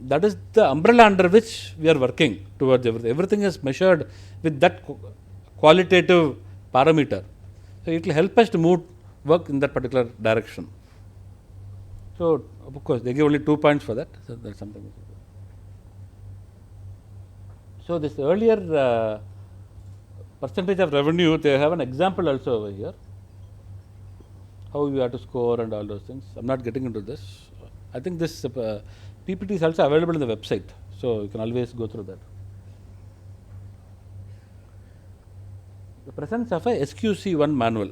Speaker 4: That is the umbrella under which we are working towards everything. Everything is measured with that qualitative parameter. So it will help us to work in that particular direction. So of course they give only 2 points for that. So that's something. So this earlier percentage of revenue, they have an example also over here. How you have to score and all those things. I'm not getting into this. I think this PPT is also available in the website, so you can always go through that. The presence of a SQC1 manual.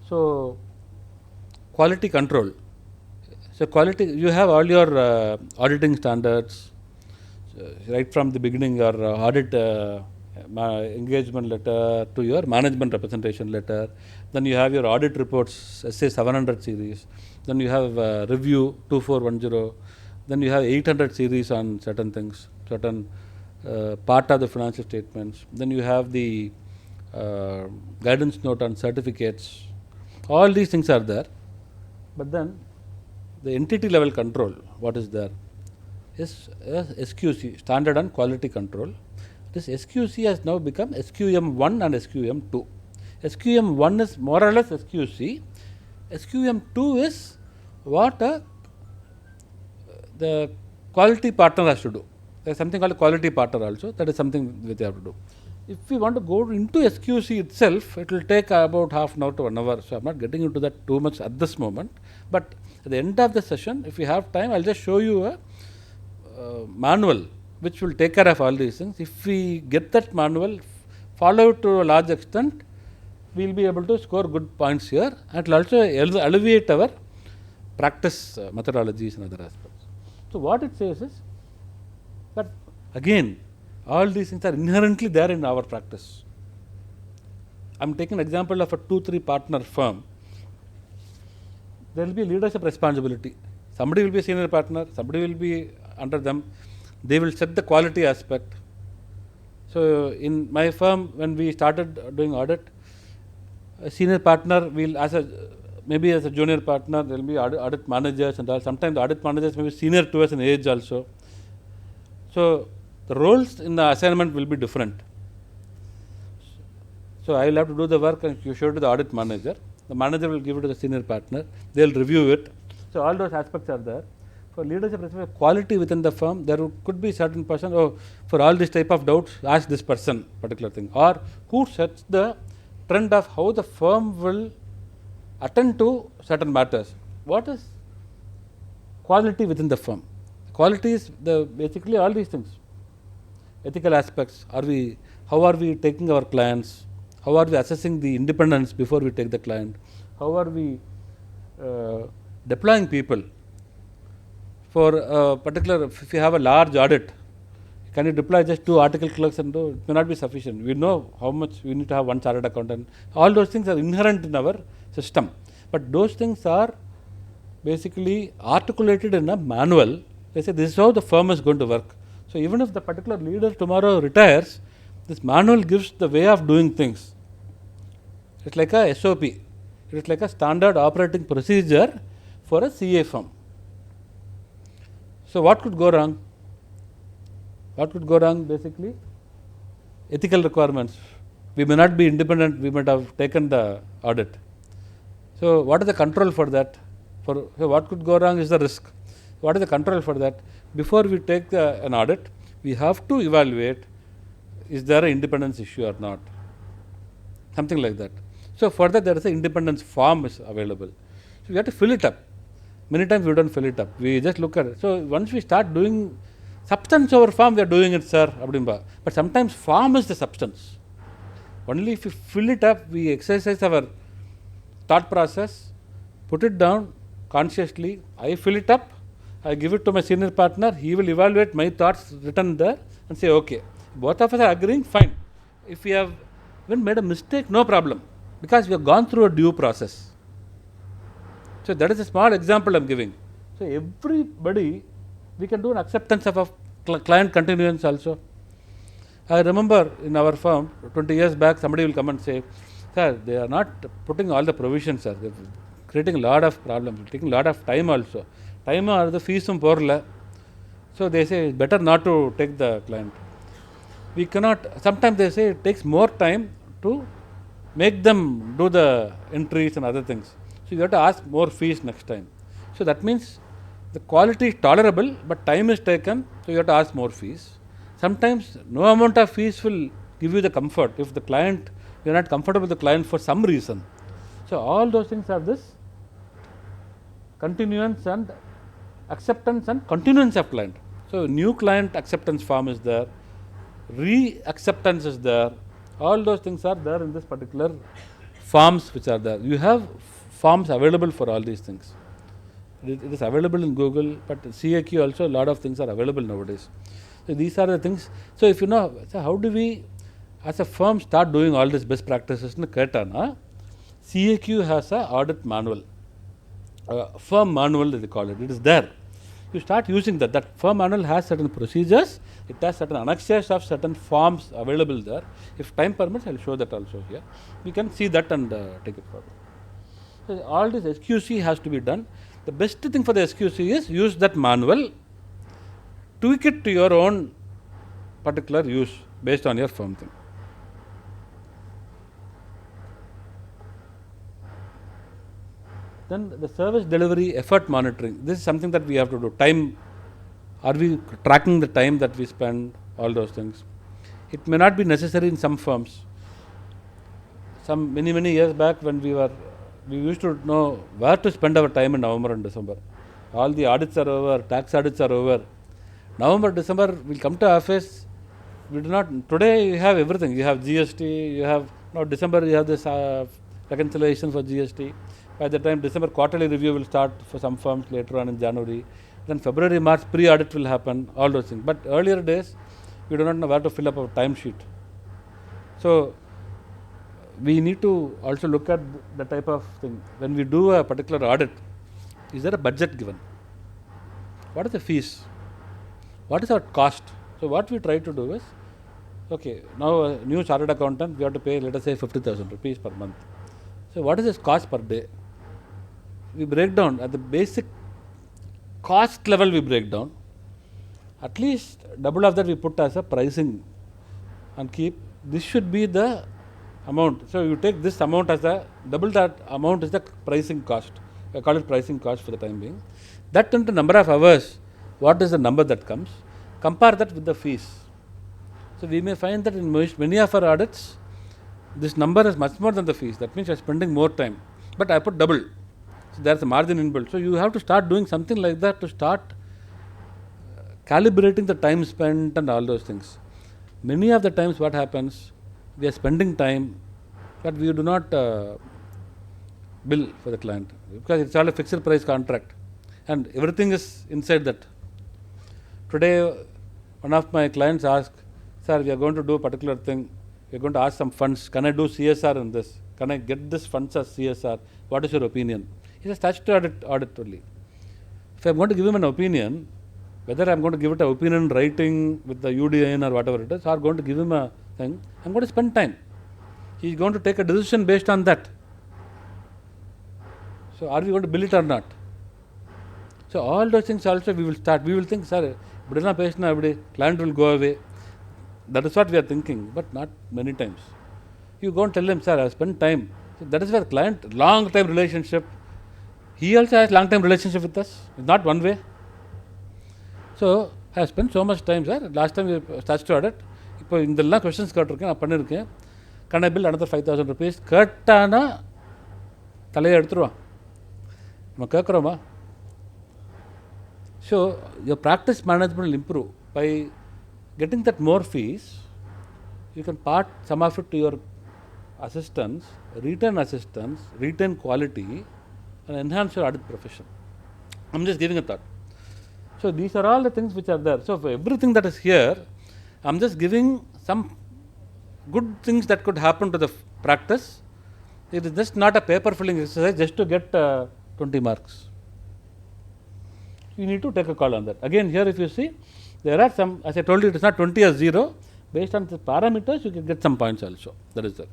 Speaker 4: So quality control. So quality, you have all your auditing standards right from the beginning, your audit engagement letter to your management representation letter. Then you have your audit reports, SA 700 series. Then you have review 2410. Then you have 800 series on certain things, certain part of the financial statements. Then you have the guidance note on certificates. All these things are there. But then the entity level control, what is there? Is SQC, standard on quality control. This SQC has now become SQM1 and SQM2. SQM1 is more or less SQC. SQM2 is what the quality partner has to do. There is something called a quality partner also. That is something that they have to do. If we want to go into SQC itself, it will take about half an hour to 1 hour. So I'm not getting into that too much at this moment. But at the end of the session, if we have time, I'll just show you a manual which will take care of all these things. If we get that manual, follow it to a large extent, we will be able to score good points here, and it will also alleviate our practice methodologies and other aspects. So what it says is that again, all these things are inherently there in our practice. I am taking an example of a 2-3 partner firm. There will be leadership responsibility. Somebody will be a senior partner, somebody will be under them. They will set the quality aspect. So in my firm, when we started doing audit, a senior partner will, maybe as a junior partner, there will be audit managers and all. Sometimes the audit managers may be senior to us in age also. So the roles in the assignment will be different. So I will have to do the work and you show it to the audit manager. The manager will give it to the senior partner. They will review it. So all those aspects are there. For leadership quality within the firm, there could be certain person, for all this type of doubts, ask this person particular thing. Or who sets the trend of how the firm will attend to certain matters. What is quality within the firm? Quality is basically all these things. Ethical aspects. How are we taking our clients? How are we assessing the independence before we take the client? How are we deploying people? For a particular, if you have a large audit, can you deploy just 2 article clerks and do? It may not be sufficient. We know how much we need to have 1 chartered accountant. All those things are inherent in our system. But those things are basically articulated in a manual. They say this is how the firm is going to work. So even if the particular leader tomorrow retires, this manual gives the way of doing things. It's like a SOP. It is like a standard operating procedure for a CA firm. So what could go wrong? What could go wrong basically? Ethical requirements. We may not be independent, we might have taken the audit. So what is the control for that? So what could go wrong is the risk. What is the control for that? Before we take an audit, we have to evaluate, is there an independence issue or not? Something like that. So for that, there is an independence form is available. So we have to fill it up. Many times we don't fill it up. We just look at it. So once we start doing substance over form, we are doing it, sir. But sometimes form is the substance. Only if we fill it up, we exercise our thought process, put it down consciously. I fill it up. I give it to my senior partner. He will evaluate my thoughts written there and say, okay, both of us are agreeing, fine. If we have even made a mistake, no problem, because we have gone through a due process. So that is a small example I am giving. So everybody, we can do an acceptance of a client continuance also. I remember in our firm 20 years back, somebody will come and say, sir, they are not putting all the provisions, sir. They are creating a lot of problems, taking a lot of time also. Time or the fees porla. So they say it's better not to take the client. We cannot, sometimes they say it takes more time to make them do the entries and other things. So you have to ask more fees next time. So that means the quality is tolerable, but time is taken, so you have to ask more fees. Sometimes no amount of fees will give you the comfort if the client, you are not comfortable with the client for some reason. So all those things are this continuance and acceptance and continuance of client. So new client acceptance form is there, re-acceptance is there, all those things are there in this particular forms which are there. You have forms available for all these things. It is available in Google, but CAQ also a lot of things are available nowadays. So these are the things. So if you know, so how do we as a firm start doing all these best practices? CAQ has a audit manual, firm manual they call it. It is there. You start using that. That firm manual has certain procedures. It has certain annexures of certain forms available there. If time permits, I will show that also here. We can see that and take it forward. So all this SQC has to be done. The best thing for the SQC is use that manual, tweak it to your own particular use based on your firm thing. Then the service delivery effort monitoring. This is something that we have to do. Time, are we tracking the time that we spend, all those things. It may not be necessary in some firms. Some many years back when we used to know where to spend our time in November and December. All the audits are over, tax audits are over. November, December, we'll come to office. We do not, today you have everything. You have GST, you have, now December you have this reconciliation for GST. By the time December quarterly review will start for some firms later on in January. Then February, March pre-audit will happen, all those things. But earlier days, we do not know where to fill up our time sheet. So we need to also look at the type of thing. When we do a particular audit, is there a budget given? What are the fees? What is our cost? So what we try to do is, okay, now a new chartered accountant, we have to pay, let us say, 50,000 rupees per month. So what is his cost per day? We break down at the basic cost level, we break down. At least double of that we put as a pricing and keep, this should be the amount. So you take this amount as the, double that amount is the pricing cost. I call it pricing cost for the time being. That into number of hours, what is the number that comes? Compare that with the fees. So we may find that in many of our audits, this number is much more than the fees. That means you are spending more time. But I put double. So there is a margin inbuilt. So you have to start doing something like that to start calibrating the time spent and all those things. Many of the times what happens, we are spending time, but we do not bill for the client because it's all a fixed price contract and everything is inside that. Today, one of my clients asked, sir, we are going to do a particular thing. We are going to ask some funds. Can I do CSR in this? Can I get this funds as CSR? What is your opinion? He says, statutory audit only. If I am going to give him an opinion, whether I am going to give it an opinion in writing with the UDN or whatever it is, or going to give him a thing, I am going to spend time. He is going to take a decision based on that. So are we going to bill it or not? So all those things also we will start. We will think, sir, client will go away. That is what we are thinking, but not many times. You go and tell him, sir, I have spent time. So that is where client, long time relationship. He also has long time relationship with us. It's not one way. So I have spent so much time, sir. Last time we started to audit. Now in the questions can I bill another 5,000 rupees? Kattana talaya edutruva. Nama so your practice management will improve by getting that more fees. You can part some of it to your assistants, retain quality, and enhance your audit profession. I'm just giving a thought. So these are all the things which are there. So for everything that is here, I'm just giving some good things that could happen to the practice. It is just not a paper filling exercise just to get 20 marks. You need to take a call on that. Again, here if you see, there are some, as I told you, it is not 20 or 0. Based on the parameters, you can get some points also. That is there.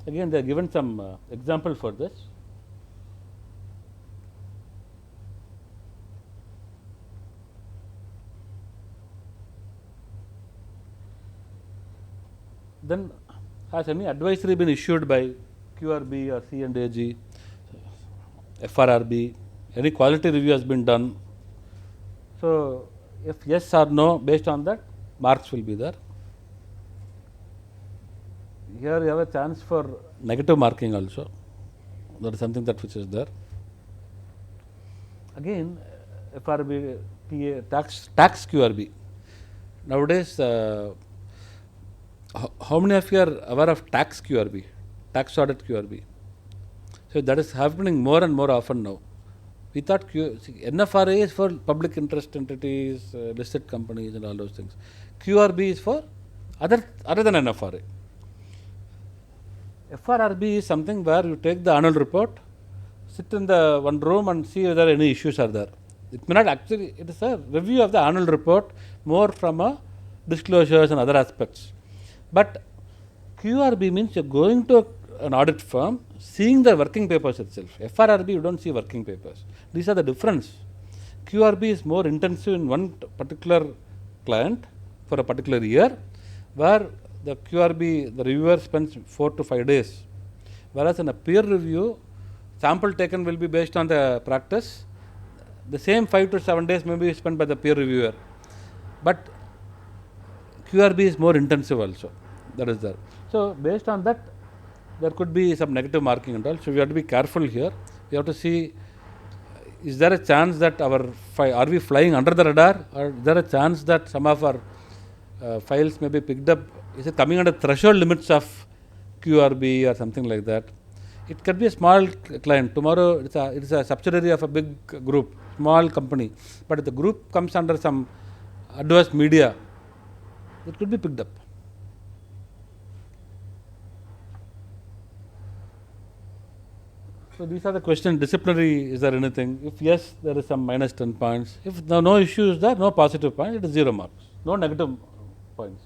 Speaker 4: Again, they are given some example for this. Then, has any advisory been issued by QRB or C&AG, FRRB? Any quality review has been done? So, if yes or no, based on that, marks will be there. Here you have a chance for negative marking also. That is something that which is there. Again, FRB, PA, tax QRB. Nowadays, how many of you are aware of tax QRB, tax audit QRB? So that is happening more and more often now. We thought NFRA is for public interest entities, listed companies and all those things. QRB is for other than NFRA. FRRB is something where you take the annual report, sit in the one room and see whether any issues are there. It may not actually, it is a review of the annual report more from a disclosures and other aspects. But QRB means you are going to an audit firm, seeing the working papers itself. FRRB, you don't see working papers. These are the difference. QRB is more intensive in one particular client for a particular year, where the QRB, the reviewer spends 4 to 5 days. Whereas in a peer review, sample taken will be based on the practice. The same 5 to 7 days may be spent by the peer reviewer. But QRB is more intensive also. That is there. So based on that, there could be some negative marking and all. So we have to be careful here. We have to see, is there a chance that are we flying under the radar, or is there a chance that some of our files may be picked up? Is it coming under threshold limits of QRB or something like that? It could be a small client. Tomorrow it is a subsidiary of a big group, small company. But if the group comes under some adverse media, it could be picked up. So these are the questions. Disciplinary, is there anything? If yes, there is some minus 10 points. If no issue is there, no positive point, it is 0 marks. No negative points.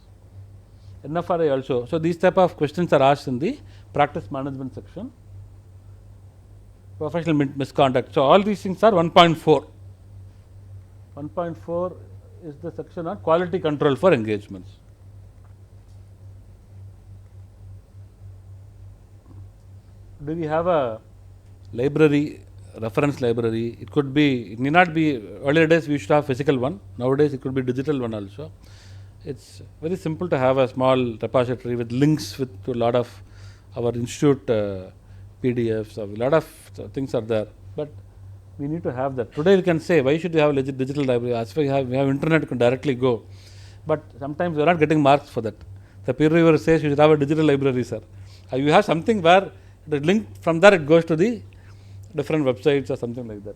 Speaker 4: NFRA also. So these type of questions are asked in the practice management section. Professional misconduct. So all these things are 1.4. 1.4 is the section on quality control for engagements. Do we have a library, reference library? It could be, it need not be, earlier days we used to have physical one. Nowadays it could be digital one also. It's very simple to have a small repository with links to a lot of our institute PDFs. A lot of things are there, but we need to have that. Today we can say, why should we have a digital library? As we have internet, you can directly go. But sometimes we are not getting marks for that. The peer reviewer says you should have a digital library, sir. You have something where the link from there it goes to the different websites or something like that.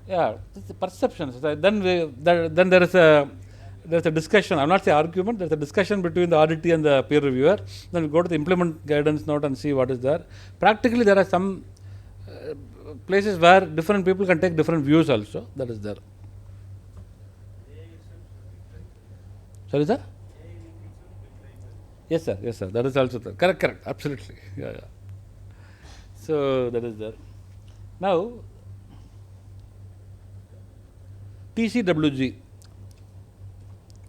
Speaker 4: Yeah, it's a perception. So then there is a discussion. I will not say argument. There is a discussion between the auditee and the peer reviewer. Then we go to the implement guidance note and see what is there. Practically, there are some places where different people can take different views also. That is there. Sorry, sir? Yes, sir. Yes, sir. That is also there. Correct. Absolutely. Yeah. So that is there. Now, TCWG.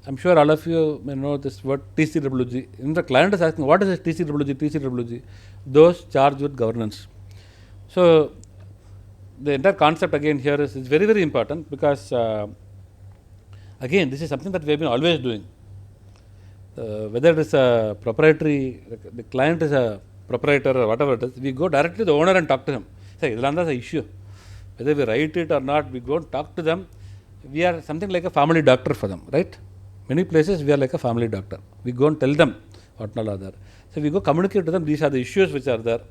Speaker 4: I'm sure all of you may know this word TCWG. In the client is asking, what is this TCWG? TCWG, those charged with governance. So the entire concept again here is very, very important, because again, this is something that we have been always doing. Whether it is a proprietary, the client is a proprietor or whatever it is, we go directly to the owner and talk to him. Say, this is the issue. Whether we write it or not, we go and talk to them. We are something like a family doctor for them, right? Many places we are like a family doctor. We go and tell them what all are there. So we go communicate to them, these are the issues which are there.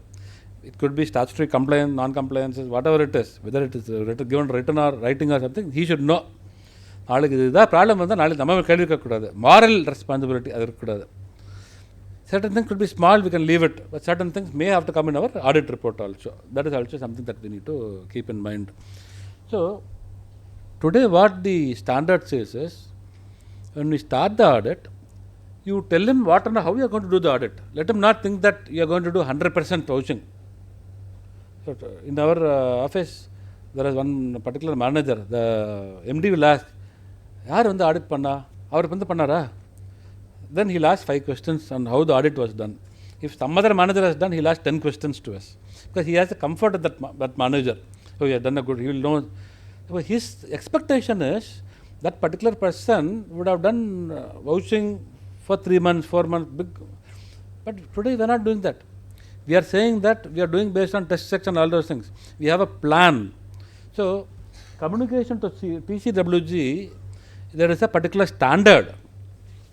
Speaker 4: It could be statutory compliance, non-compliances, whatever it is, whether it is given written or writing or something, he should know. நாளைக்கு இதுதான் problem வந்தால் நாளைக்கு நம்ம கேள்வி கேட்கக்கூடாது. Moral responsibility அது இருக்கக்கூடாது. Certain things could be small, we can leave it, but certain things may have to come in our audit report also. That is also something that we need to keep in mind. So, today what the standard says is, when we start the audit, you tell him what and how you are going to do the audit. Let him not think that you are going to do 100% vouching. So, in our office, there is one particular manager, the MD will ask, yaar vandu audit panna? Avaru vandu pannara? Then he'll ask 5 questions on how the audit was done. If some other manager has done, he'll ask 10 questions to us. Because he has the comfort of that manager. So he has done a good, he will know. So his expectation is that particular person would have done vouching for 3 months, 4 months. Big. But today we are not doing that. We are saying that we are doing based on test checks and all those things. We have a plan. So communication to TCWG, there is a particular standard.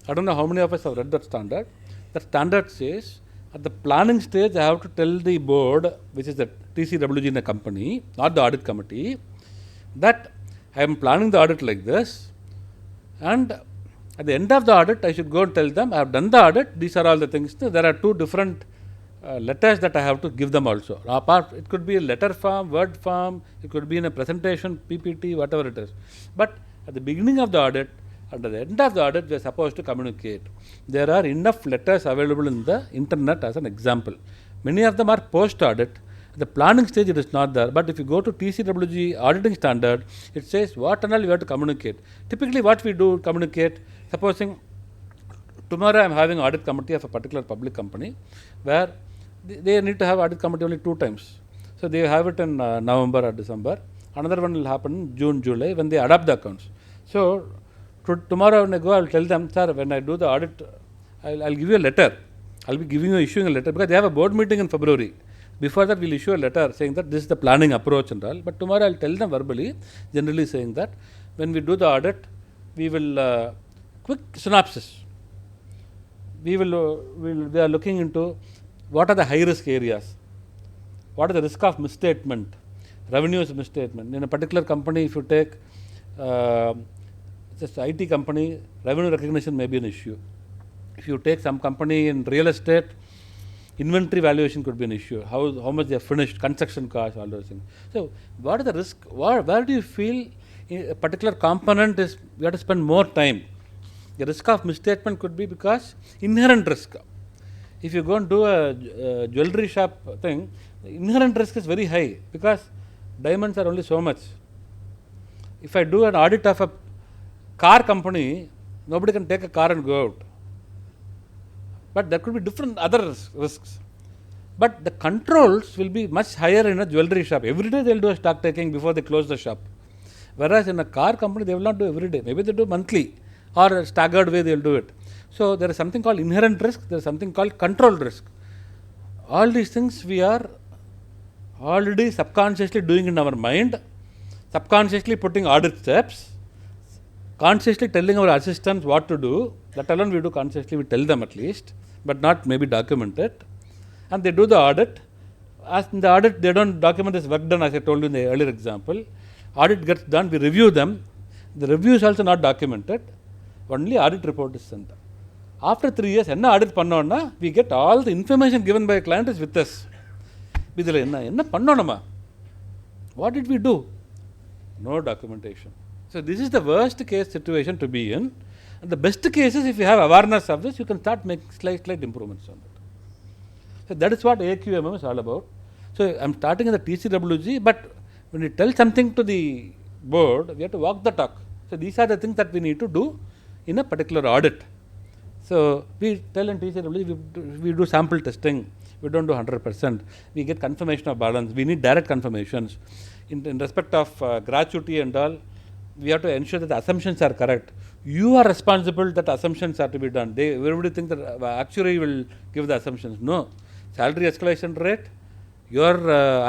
Speaker 4: I don't know how many of us have read that standard. That standard says, at the planning stage, I have to tell the board, which is the TCWG in a company, not the audit committee, that I am planning the audit like this, and at the end of the audit, I should go and tell them, I have done the audit, these are all the things. There are 2 different letters that I have to give them also. Apart, it could be a letter form, word form, it could be in a presentation, PPT, whatever it is. But at the beginning of the audit, at the end of the audit, we are supposed to communicate. There are enough letters available in the internet as an example. Many of them are post-audit. At the planning stage, it is not there. But if you go to TCWG auditing standard, it says what and all you have to communicate. Typically, what we do communicate, supposing tomorrow I am having audit committee of a particular public company, where they need to have audit committee only 2 times. So they have it in November or December. Another one will happen in June, July, when they adopt the accounts. So tomorrow when I go, I will tell them, sir, when I do the audit, I'll give you a letter. I'll be issuing a letter, because they have a board meeting in February. Before that, we'll issue a letter saying that this is the planning approach and all. But tomorrow I'll tell them verbally, generally saying that when we do the audit, we will quick synopsis. We are looking into what are the high risk areas, what is the risk of misstatement, revenues misstatement. In a particular company, if you take just IT company, revenue recognition may be an issue. If you take some company in real estate, inventory valuation could be an issue. How much they have finished, construction costs, all those things. So what is the risk? Where do you feel a particular component is, we have to spend more time? The risk of misstatement could be because inherent risk. If you go and do a jewelry shop thing, the inherent risk is very high, because diamonds are only so much. If I do an audit of a car company, nobody can take a car and go out. But there could be different other risks. But the controls will be much higher in a jewelry shop. Every day they will do a stock taking before they close the shop. Whereas in a car company, they will not do every day. Maybe they do monthly, or a staggered way they will do it. So there is something called inherent risk, there is something called controlled risk. All these things we are already subconsciously doing in our mind, subconsciously putting audit steps, consciously telling our assistants what to do. That alone we do consciously, we tell them at least, but not maybe document it. And they do the audit. As in the audit, they don't document this work done, as I told you in the earlier example. Audit gets done, we review them. The review is also not documented. Only audit report is sent. After 3 years, enna audit pannona, we get all the information given by a client is with us. Idhula enna pannonama? What did we do? No documentation. So this is the worst case situation to be in. And the best cases, if you have awareness of this, you can start making slight improvements on it. So that is what AQMM is all about. So I am starting in the TCWG, but when you tell something to the board, we have to walk the talk. So these are the things that we need to do in a particular audit. So we tell in TCWG, we do sample testing. We don't do 100%. We get confirmation of balance. We need direct confirmations. In respect of gratuity and all, we have to ensure that the assumptions are correct. You are responsible that assumptions are to be done. Everybody thinks that actuary will give the assumptions. No. Salary escalation rate, your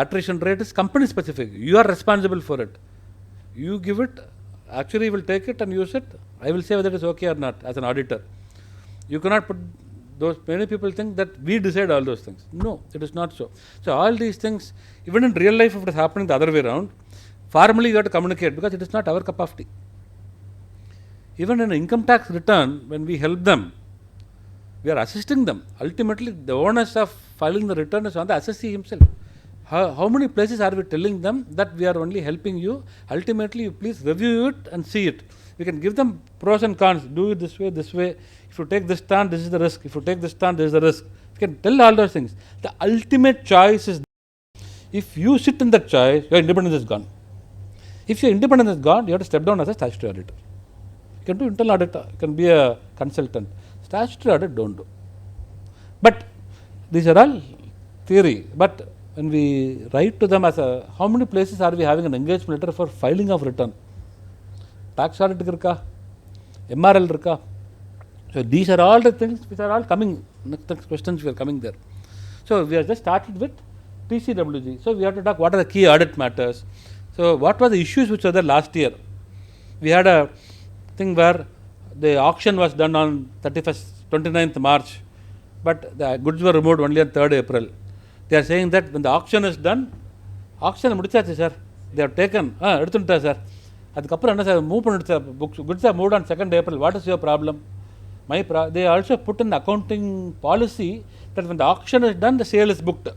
Speaker 4: attrition rate is company specific. You are responsible for it. You give it, actuary will take it and use it. I will say whether it is okay or not as an auditor. You cannot put those, many people think that we decide all those things. No, it is not so. So all these things, even in real life, if it is happening the other way around, formally you have to communicate, because it is not our cup of tea. Even in income tax return, when we help them, we are assisting them. Ultimately, the onus of filing the return is on the assessee himself. How many places are we telling them that we are only helping you? Ultimately, you please review it and see it. We can give them pros and cons. Do it this way, this way. If you take this stand, this is the risk. If you take this stand, this is the risk. You can tell all those things. The ultimate choice is, if you sit in that choice, your independence is gone. If your independence is gone, you have to step down as a statutory auditor. You can do internal auditor, you can be a consultant. Statutory audit, don't do. But these are all theory. But when we write to them as a, how many places are we having an engagement letter for filing of return? Tax audit irka, MRL irka. So these are all the things which are all coming. Next questions we are coming there. So we have just started with TCWG. So we have to talk what are the key audit matters. So what were the issues which were there last year? We had a thing where the auction was done on 29th March, but the goods were removed only on 3rd April. They are saying that when the auction is done, auction mudichachu sir, they have taken, eduthunta sir. Adukapra enna sir, move pannidhu sir, goods are moved on 2nd April. What is your problem? They also put in the accounting policy that when the auction is done, the sale is booked.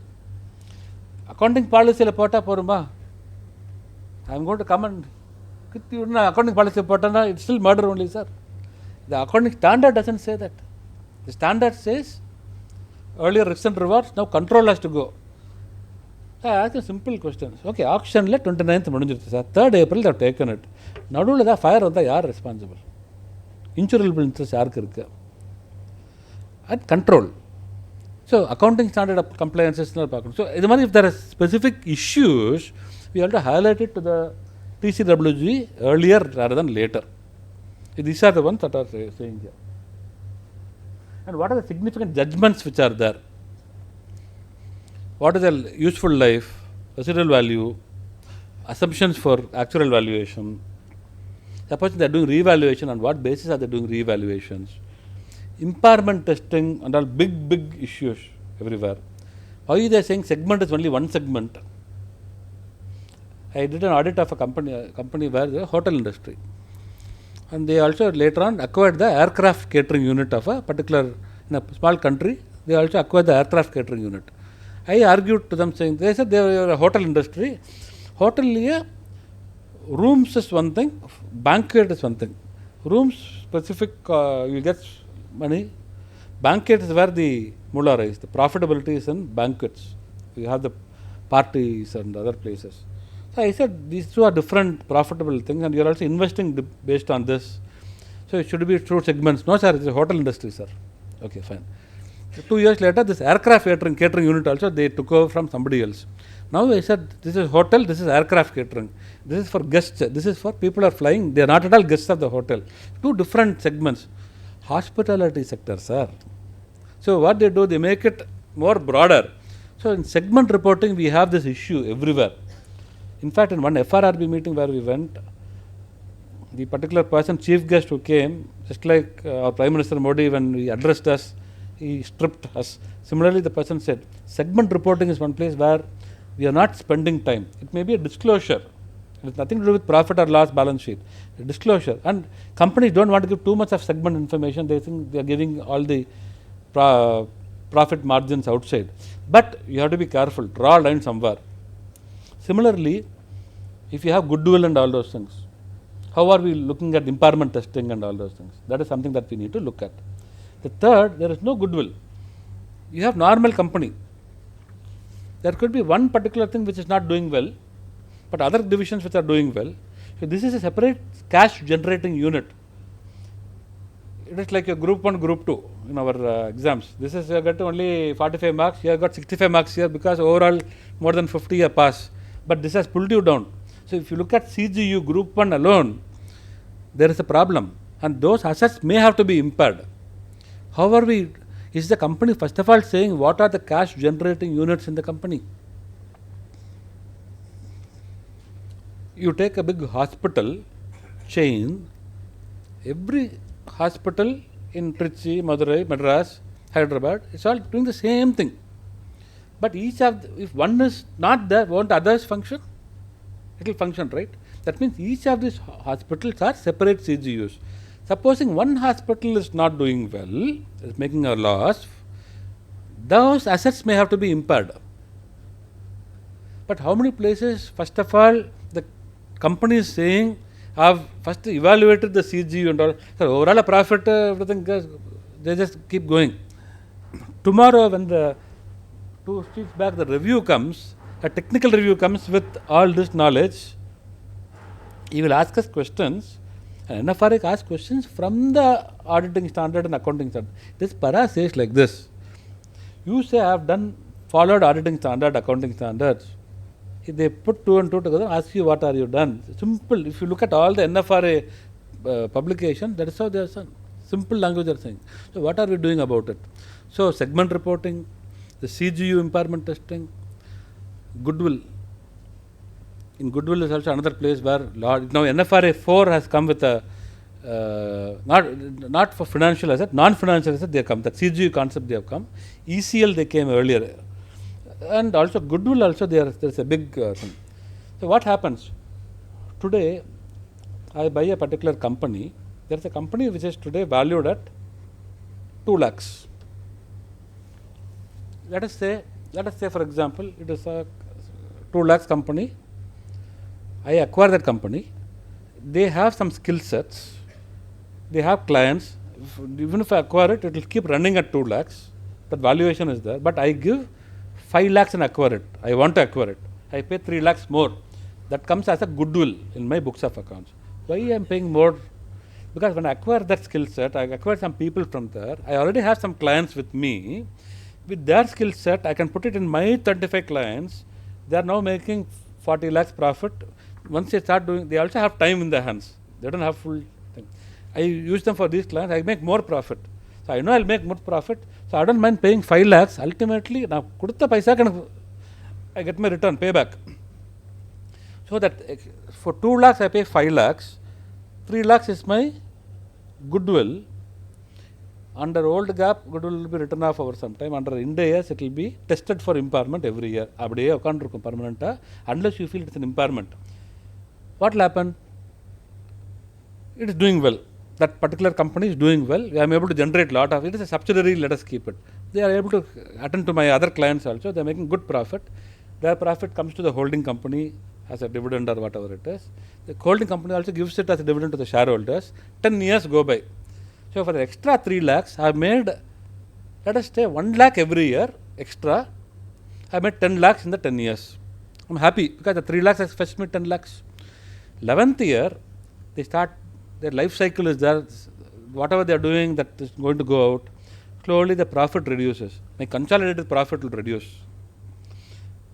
Speaker 4: Accounting policy la pota poruma. I am going to come and accounting policy potana, it's still murder only, sir. The accounting standard doesn't say that. The standard says earlier risks and rewards, now control has to go. I ask a simple question. Okay, auction le 29th mudinjirthu sir. 3rd April they have taken it. Naduvula da fire vandha yaar responsible? Insurable interest yaarku irukku? And control. So accounting standard of compliance is not pakkanum. So if there are specific issues, we have to highlight it to the TCWG earlier rather than later. These are the ones that are saying here. And what are the significant judgments which are there? What is the useful life, residual value, assumptions for actual valuation? Suppose they are doing revaluation, on what basis are they doing revaluations? Impairment testing and all big issues everywhere. Why are they saying segment is only one segment? I did an audit of a company where the hotel industry, and they also later on acquired the aircraft catering unit of a particular, in a small country, they also acquired the aircraft catering unit. I argued to them saying, they said they were a hotel industry. Hotel rooms is one thing, banquet is one thing. Rooms specific, you get money. Banquet is where the mullah is, the profitability is in banquets. You have the parties and other places. So I said these two are different profitable things, and you are also investing based on this. So it should be through segments. No sir, it is a hotel industry, sir. Okay, fine. So 2 years later, this aircraft catering unit also they took over from somebody else. Now I said this is hotel, this is aircraft catering. This is for guests, this is for people who are flying. They are not at all guests of the hotel. Two different segments. Hospitality sector, sir. So what they do, they make it more broader. So in segment reporting, we have this issue everywhere. In fact, in one FRRB meeting where we went, the particular person, chief guest who came, just like our Prime Minister Modi, when he addressed us, he stripped us. Similarly, the person said, segment reporting is one place where we are not spending time. It may be a disclosure. It has nothing to do with profit or loss balance sheet. A disclosure. And companies don't want to give too much of segment information. They think they are giving all the profit margins outside. But you have to be careful. Draw a line somewhere. Similarly, if you have goodwill and all those things, how are we looking at impairment testing and all those things? That is something that we need to look at. The third, there is no goodwill. You have normal company. There could be one particular thing which is not doing well, but other divisions which are doing well. So this is a separate cash generating unit. It is like a group 1, group 2 in our exams. This is you got only 45 marks, you have got 65 marks here because overall more than 50 a pass. But this has pulled you down. So if you look at CGU group 1 alone, there is a problem, and those assets may have to be impaired. However, is the company first of all saying what are the cash generating units in the company? You take a big hospital chain, every hospital in Trichy, Madurai, Madras, Hyderabad, it's all doing the same thing. But if one is not there, won't others function? It will function, right? That means each of these hospitals are separate CGUs. Supposing one hospital is not doing well, is making a loss, those assets may have to be impaired. But how many places, first of all, the company is saying, have first evaluated the CGU and all, so overall a profit, everything goes, they just keep going. Tomorrow when the 2 weeks back the review comes, a technical review comes with all this knowledge, he will ask us questions, and NFRA asks questions from the auditing standard and accounting standard. This para says like this, you say I have followed auditing standard, accounting standards. If they put 2 and 2 together, ask you what are you done. Simple. If you look at all the NFRA publication, that is how they are saying. Simple language they are saying. So what are we doing about it? So segment reporting, the CGU impairment testing, goodwill. In goodwill is also another place where now NFRA 4 has come with a not for financial asset, non-financial asset they have come. That CGU concept they have come. ECL they came earlier. And also goodwill also there's a big thing. So what happens? Today, I buy a particular company. There's a company which is today valued at 2 lakhs. Let us say for example, it is a 2 lakhs company. I acquire that company. They have some skill sets. They have clients. Even if I acquire it, it will keep running at 2 lakhs. That valuation is there. But I give 5 lakhs and acquire it. I want to acquire it. I pay 3 lakhs more. That comes as a goodwill in my books of accounts. Why I am paying more? Because when I acquire that skill set, I acquire some people from there. I already have some clients with me. With their skill set, I can put it in my 35 clients. They are now making 40 lakhs profit. Once they start doing, they also have time in their hands. They don't have full thing. I use them for these clients. I make more profit. So I know I'll make more profit. So I don't mind paying 5 lakhs. Ultimately, now kudutta paisa I get my return, payback. So that for 2 lakhs I pay 5 lakhs. 3 lakhs is my goodwill. Under old GAAP, goodwill will be written off over some time. Under Ind AS, it will be tested for impairment every year. Abadiye account permanent, unless you feel it's an impairment. What will happen? It is doing well. That particular company is doing well. I am able to generate a lot of it. Is a subsidiary, let us keep it. They are able to attend to my other clients also. They are making good profit. Their profit comes to the holding company as a dividend or whatever it is. The holding company also gives it as a dividend to the shareholders. 10 years go by. So for the extra 3 lakhs, I have made, let us say 1 lakh every year extra. I made 10 lakhs in the 10 years. I am happy because the 3 lakhs has fetched me 10 lakhs. 11th year, they start, their life cycle is there. Whatever they are doing, that is going to go out. Slowly the profit reduces. My consolidated profit will reduce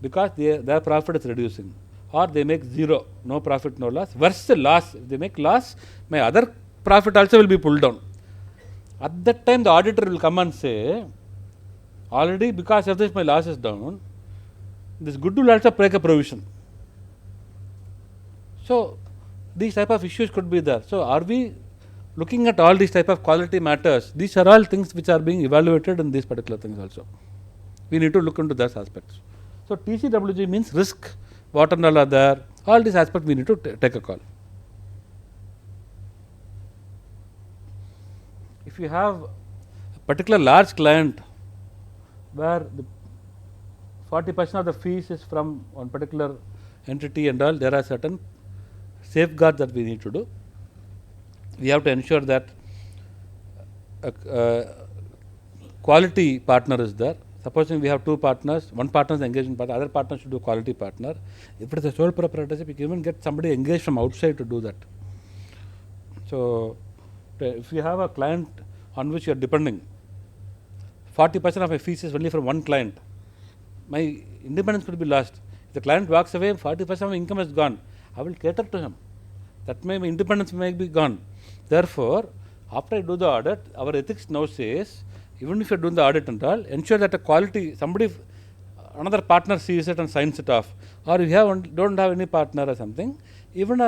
Speaker 4: because their profit is reducing. Or they make 0, no profit, no loss. Versus the loss, if they make loss, my other profit also will be pulled down. At that time, the auditor will come and say, already because of this my loss is down, this good will also break a provision. So these type of issues could be there. So are we looking at all these type of quality matters? These are all things which are being evaluated in these particular things also. We need to look into those aspects. So TCWG means risk, what and all are there, all these aspects we need to take a call. If you have a particular large client where the 40% of the fees is from one particular entity and all, there are certain safeguards that we need to do. We have to ensure that a quality partner is there. Supposing we have 2 partners, one partner is engagement partner, other partner should do quality partner. If it is a sole proprietorship, you can even get somebody engaged from outside to do that. So if you have a client on which you are depending, 40% of my fees is only from one client, my independence could be lost. If the client walks away, 40% of my income is gone. I will cater to him. That may my independence may be gone. Therefore, after I do the audit, our ethics now says, even if you are doing the audit and all, ensure that a quality, somebody, another partner sees it and signs it off. Or if you don't have any partner or something, even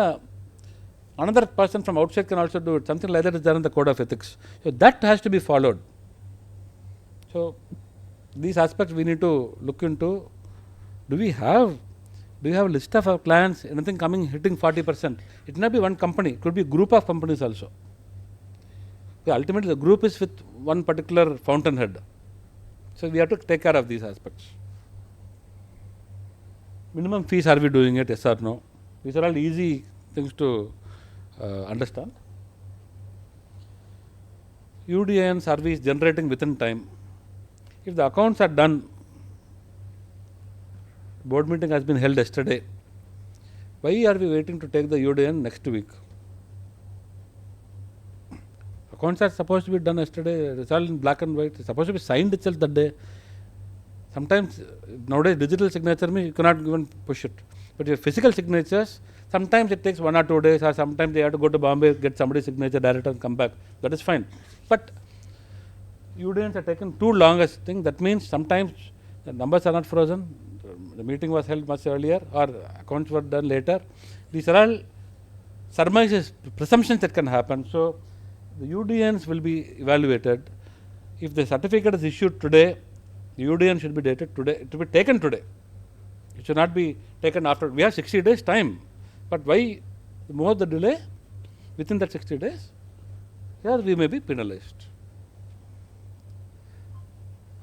Speaker 4: another person from outside can also do it. Something like that is there in the code of ethics. So that has to be followed. So these aspects we need to look into. Do you have a list of our clients, anything coming, hitting 40%? It may not be one company, it could be a group of companies also. ultimately the group is with one particular fountainhead. So we have to take care of these aspects. Minimum fees, are we doing it? Yes or no? These are all easy things to understand. UDN service generating within time. If the accounts are done, board meeting has been held yesterday. Why are we waiting to take the UDN next week? Accounts are supposed to be done yesterday, result in black and white, it's supposed to be signed itself that day. Sometimes, nowadays digital signature means you cannot even push it. But your physical signatures, sometimes it takes 1 or 2 days, or sometimes they have to go to Bombay, get somebody's signature direct and come back. That is fine. But UDNs are taken too long as thing. That means sometimes the numbers are not frozen. The meeting was held much earlier, or accounts were done later. These are all surmises, presumptions that can happen. So the UDNs will be evaluated. If the certificate is issued today, the UDN should be dated today. It will be taken today. It should not be taken after. We have 60 days time. But why more the delay within that 60 days? Here we may be penalized.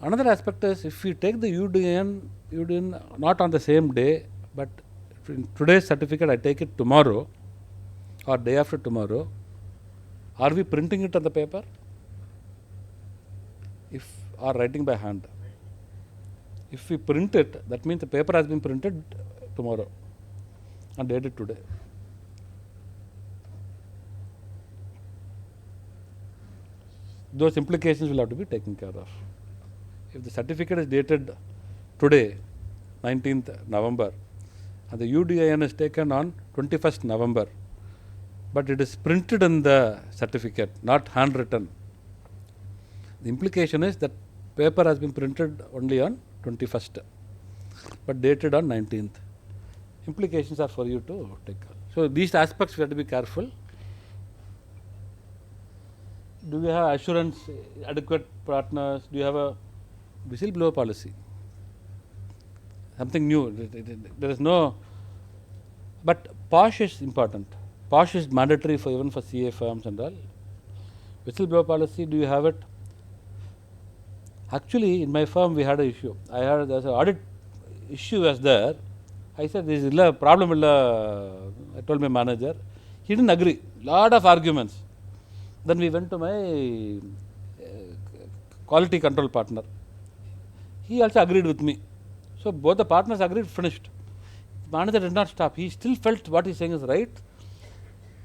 Speaker 4: Another aspect is, if we take the UDN not on the same day, but in today's certificate I take it tomorrow or day after tomorrow, are we printing it on the paper? Or writing by hand? If we print it, that means the paper has been printed tomorrow and dated today. Those implications will have to be taken care of. If the certificate is dated today, 19th November, and the UDIN is taken on 21st November, but it is printed in the certificate, not handwritten, the implication is that paper has been printed only on 21st, but dated on 19th. Implications are for you to take. So these aspects we have to be careful. Do we have assurance, adequate partners? Do you have a whistleblower policy? Something new. There is no. But POSH is important. POSH is mandatory for even for CA firms and all. Whistleblower policy, do you have it? Actually, in my firm we had an issue. There's an audit issue was there. I said, this is a problem. I told my manager. He didn't agree. Lot of arguments. Then we went to my quality control partner. He also agreed with me. So both the partners agreed, finished. The manager did not stop. He still felt what he's saying is right.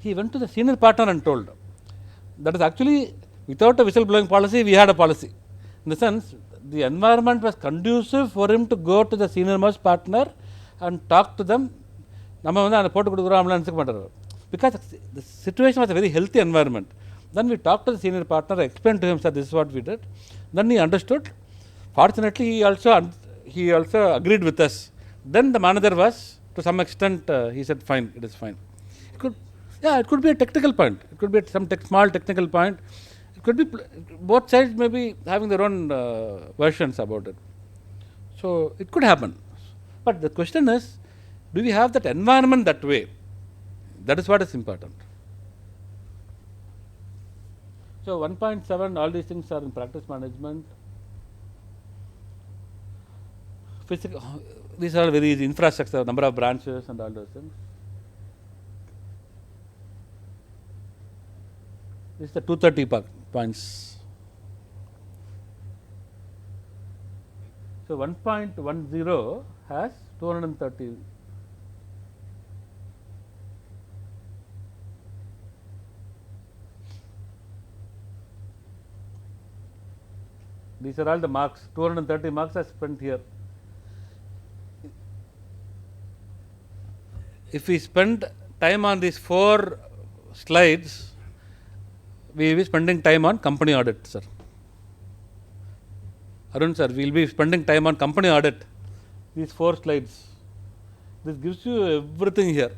Speaker 4: He went to the senior partner and told. That is actually, without a whistleblowing policy, we had a policy. In the sense, the environment was conducive for him to go to the senior most partner and talk to them. Because the situation was a very healthy environment. Then we talked to the senior partner, explained to him, sir, this is what we did. Then he understood. Fortunately, he also agreed with us. Then the manager was, to some extent, he said, fine, it is fine. It could be a technical point. It could be some small technical point. It could be both sides may be having their own versions about it. So it could happen. But the question is, do we have that environment that way? That is what is important. So 1.7, all these things are in practice management. These are very easy. Infrastructure, number of branches and all those things. This is the 230 points. So 1.10 has 230. These are all the marks. 230 marks are spent here. If we spend time on these 4 slides, we will be spending time on company audit, sir. Arun sir, we will be spending time on company audit. These 4 slides. This gives you everything here.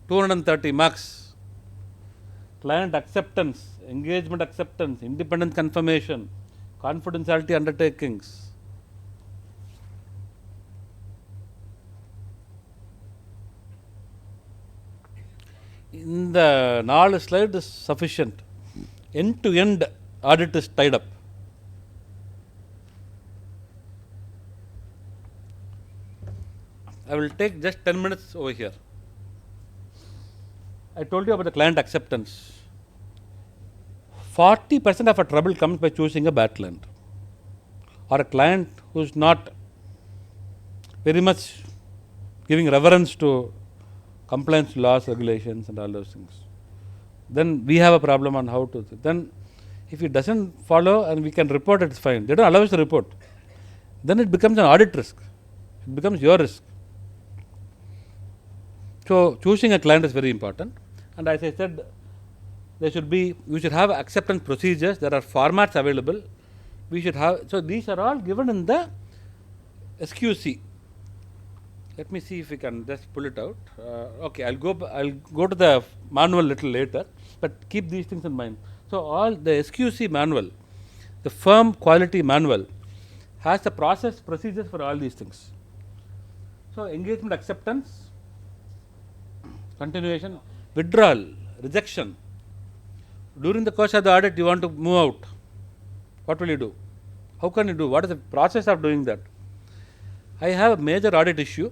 Speaker 4: 230 marks. Client acceptance, engagement acceptance, independent confirmation, confidentiality undertakings. In the 4 slides is sufficient. End to end audit is tied up. I will take just 10 minutes over here. I told you about the client acceptance. 40% of our trouble comes by choosing a bad client or a client who is not very much giving reverence to compliance laws, regulations and all those things. Then we have a problem on how to. Then if it doesn't follow and we can report, it's fine. They don't allow us to report. Then it becomes an audit risk. It becomes your risk. So choosing a client is very important. And as I said, we should have acceptance procedures. There are formats available. We should have, so these are all given in the SQC. Let me see if we can just pull it out. Okay, I'll go to the manual little later, but keep these things in mind. So all the SQC manual, the firm quality manual, has the process procedures for all these things. So engagement acceptance, continuation, withdrawal, rejection. During the course of the audit, you want to move out. What will you do? How can you do? What is the process of doing that? I have a major audit issue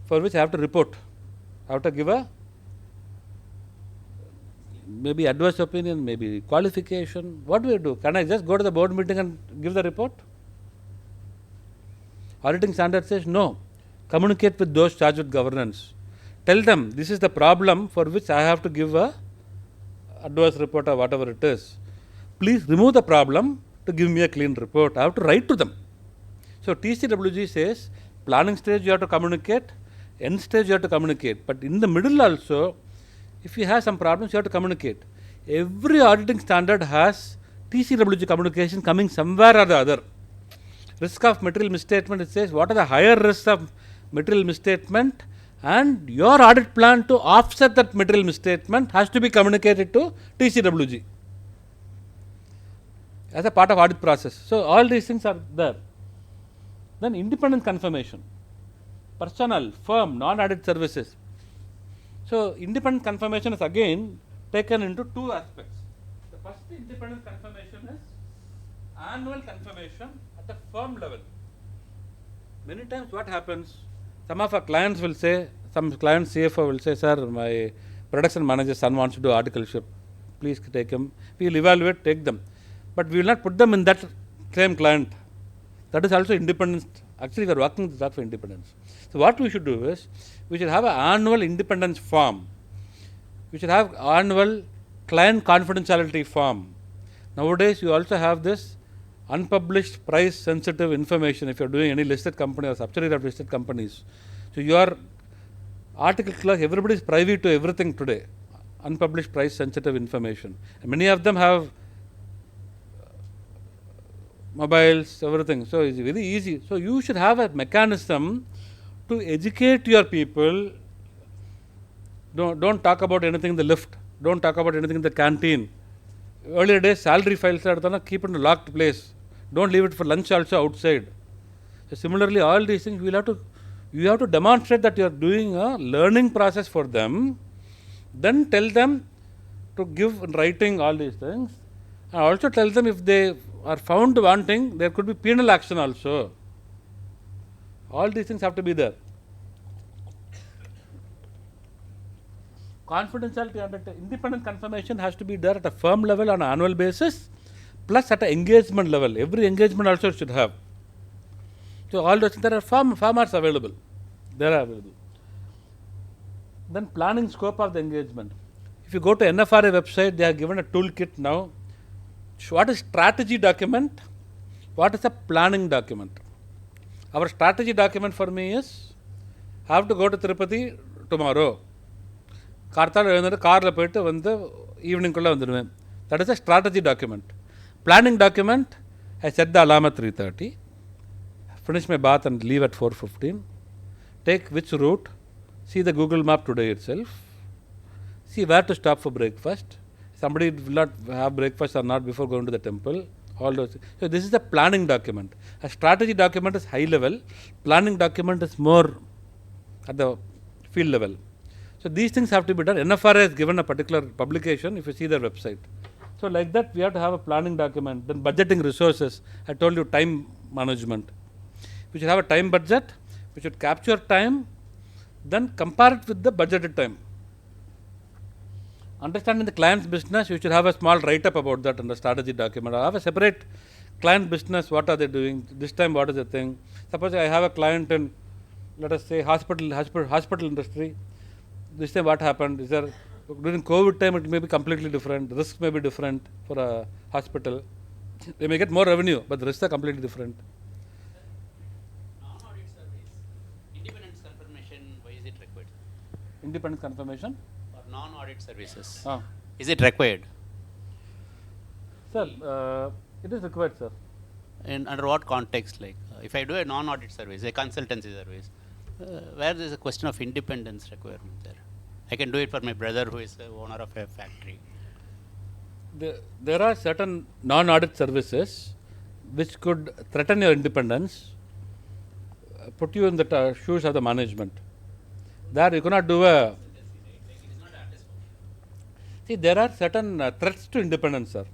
Speaker 4: for which I have to report. I have to give a maybe adverse opinion, maybe qualification. What do I do? Can I just go to the board meeting and give the report? Auditing standard says no. Communicate with those charged with governance. Tell them this is the problem for which I have to give a adverse report or whatever it is. Please remove the problem to give me a clean report. I have to write to them. So TCWG says planning stage you have to communicate, end stage you have to communicate, but in the middle also, if you have some problems, you have to communicate. Every auditing standard has TCWG communication coming somewhere or the other. Risk of material misstatement, it says what are the higher risks of material misstatement, and your audit plan to offset that material misstatement has to be communicated to TCWG as a part of audit process. So all these things are there. Then independent confirmation, personnel, firm, non-audit services. So independent confirmation is again taken into two aspects. The first independent confirmation is annual confirmation at the firm level. Many times what happens, some of our clients will say, some client CFO will say, sir, my production manager's son wants to do articleship, please take him. We will evaluate, take them. But we will not put them in that same client. That is also independence. Actually, we are working with that for independence. So what we should do is, we should have an annual independence form. We should have annual client confidentiality form. Nowadays, you also have this unpublished price sensitive information if you are doing any listed company or subsidiary of listed companies. So your article clerk, everybody is privy to everything today. Unpublished price sensitive information. And many of them have mobiles, everything. So it's very easy. So you should have a mechanism to educate your people. Don't talk about anything in the lift. Don't talk about anything in the canteen. Earlier days, salary files are done, keep in a locked place. Don't leave it for lunch also outside. So similarly, all these things you have to demonstrate that you are doing a learning process for them. Then tell them to give in writing all these things. And also tell them if they are found wanting, there could be penal action also. All these things have to be there. Confidentiality and independent confirmation has to be there at a firm level on an annual basis, plus at an engagement level. Every engagement also should have. So all those, there are formats available. They are available. Then planning scope of the engagement. If you go to NFRA website, they have given a toolkit now. What is strategy document? What is a planning document? Our strategy document for me is, I have to go to Tirupati tomorrow. Karthala carla poittu vandu evening kulla vandiruven. That is a strategy document. Planning document, I set the alarm at 3:30, finish my bath and leave at 4:15, take which route, see the Google map today itself, see where to stop for breakfast. Somebody will not have breakfast or not before going to the temple. All those. So this is the planning document. A strategy document is high level. Planning document is more at the field level. So these things have to be done. NFRA has given a particular publication if you see their website. So like that, we have to have a planning document. Then budgeting resources. I told you time management. We should have a time budget. We should capture time, then compare it with the budgeted time. Understanding the client's business, you should have a small write-up about that in the strategy document. I have a separate client business, what are they doing, this time what is the thing. Suppose I have a client in, let us say, hospital industry. This time what happened, is there, during COVID time it may be completely different, the risks may be different for a hospital. They may get more revenue, but the risks are completely different.
Speaker 5: Non-audit service, independence confirmation, why is it required?
Speaker 4: Independent confirmation?
Speaker 5: For non-audit services,
Speaker 4: Ah.
Speaker 5: is it required?
Speaker 4: Sir, it is required, sir.
Speaker 5: In under what context? Like, if I do a non-audit service, a consultancy service, where there is a question of independence requirement there. I can do it for my brother who is the owner of a factory.
Speaker 4: There are certain non-audit services which could threaten your independence, put you in the shoes of the management. There you cannot do a. See, there are certain threats to independence, sir.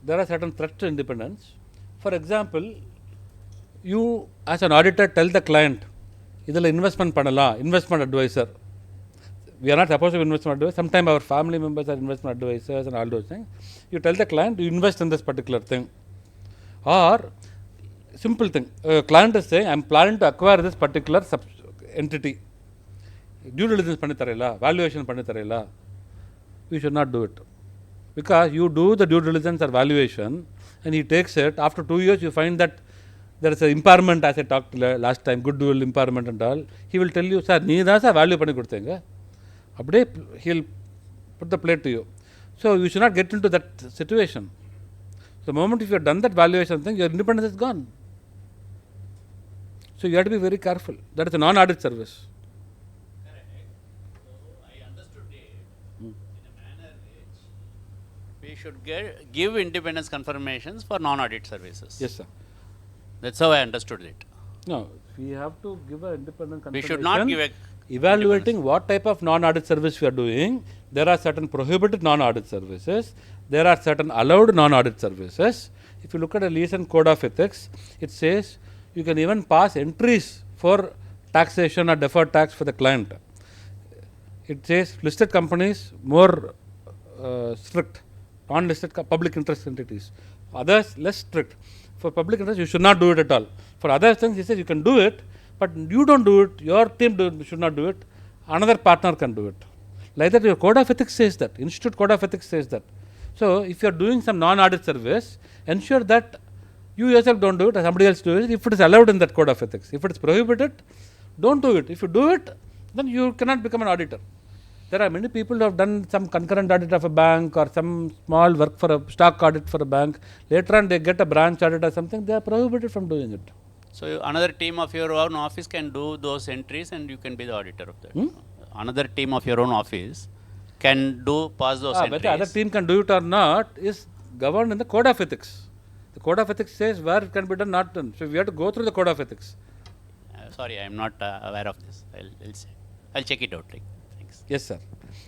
Speaker 4: There are certain threats to independence. For example, you as an auditor tell the client, idhula investment panala, investment advisor. We are not supposed to be investment advisor. Sometimes our family members are investment advisors and all those things. You tell the client, you invest in this particular thing. Or, simple thing, client is saying, I am planning to acquire this particular entity. Due diligence panni tharela, valuation panni tharela. You should not do it. Because you do the due diligence or valuation and he takes it, after 2 years you find that there is an impairment, as I talked last time, goodwill impairment and all. He will tell you, sir, nee da sa value panni koduthenga. He'll put the plate to you. So you should not get into that situation. The moment if you have done that valuation thing, your independence is gone. So you have to be very careful. That is a non-audit service.
Speaker 5: Correct. So I understood it in a manner which we should give independence confirmations for non-audit services.
Speaker 4: Yes, sir.
Speaker 5: That's how I understood it.
Speaker 4: No, we have to give an independent confirmation.
Speaker 5: We should not give a
Speaker 4: evaluating what type of non-audit service we are doing. There are certain prohibited non-audit services. There are certain allowed non-audit services. If you look at a recent code of ethics, it says you can even pass entries for taxation or deferred tax for the client. It says listed companies more strict, non-listed public interest entities. Others less strict. For public interest, you should not do it at all. For other things, he says you can do it, but you don't do it, your team should not do it, another partner can do it. Like that, your code of ethics says that, Institute Code of Ethics says that. So, if you are doing some non-audit service, ensure that you yourself don't do it, or somebody else do it, if it is allowed in that code of ethics. If it is prohibited, don't do it. If you do it, then you cannot become an auditor. There are many people who have done some concurrent audit of a bank or some small work for a stock audit for a bank. Later on, they get a branch audit or something, they are prohibited from doing it.
Speaker 5: So another team of your own office can do those entries and you can be the auditor of that. Another team of your own office can pass those entries.
Speaker 4: Whether other team can do it or not is governed in the code of ethics. The code of ethics says where it can be done, not done. So we have to go through the code of ethics.
Speaker 5: Sorry, I am not aware of this. I'll check it out. Thanks.
Speaker 4: Yes, sir.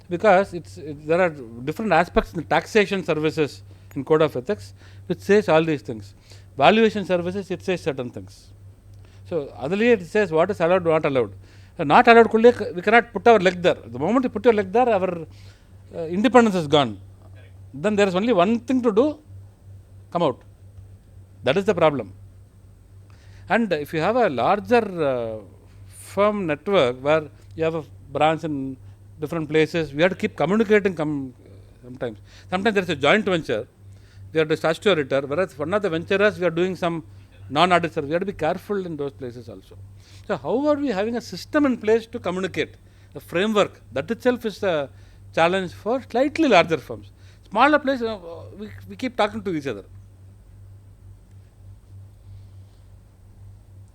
Speaker 4: Because there are different aspects in the taxation services in code of ethics which says all these things. Valuation services, it says certain things. So, otherly it says what is allowed, not allowed. Not allowed, we cannot put our leg there. The moment you put your leg there, our independence is gone. Correct. Then there is only one thing to do, come out. That is the problem. And if you have a larger firm network where you have a branch in different places, we have to keep communicating sometimes. Sometimes there is a joint venture. We are the statutory auditor, whereas one of the venturers, we are doing some non-audit service. We have to be careful in those places also. So, how are we having a system in place to communicate? The framework, that itself is a challenge for slightly larger firms. Smaller places, we keep talking to each other.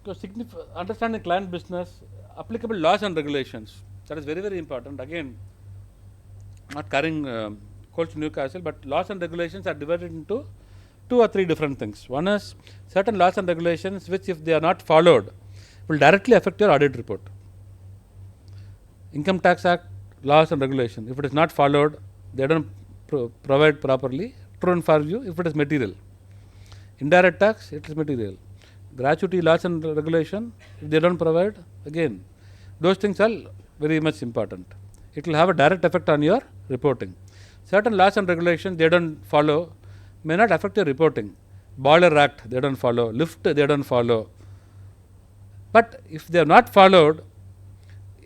Speaker 4: So, understanding client business, applicable laws and regulations, that is very, very important. Again, not carrying coach Newcastle, but laws and regulations are divided into 2 or 3 different things. One is certain laws and regulations which, if they are not followed, will directly affect your audit report. Income Tax Act laws and regulations, if it is not followed, they don't provide properly, true and fair view if it is material. Indirect tax, it is material. Gratuity, laws and regulation, if they don't provide, again, those things are very much important. It will have a direct effect on your reporting. Certain laws and regulations they don't follow may not affect your reporting. Boiler Act, they don't follow. Lift, they don't follow. But if they are not followed,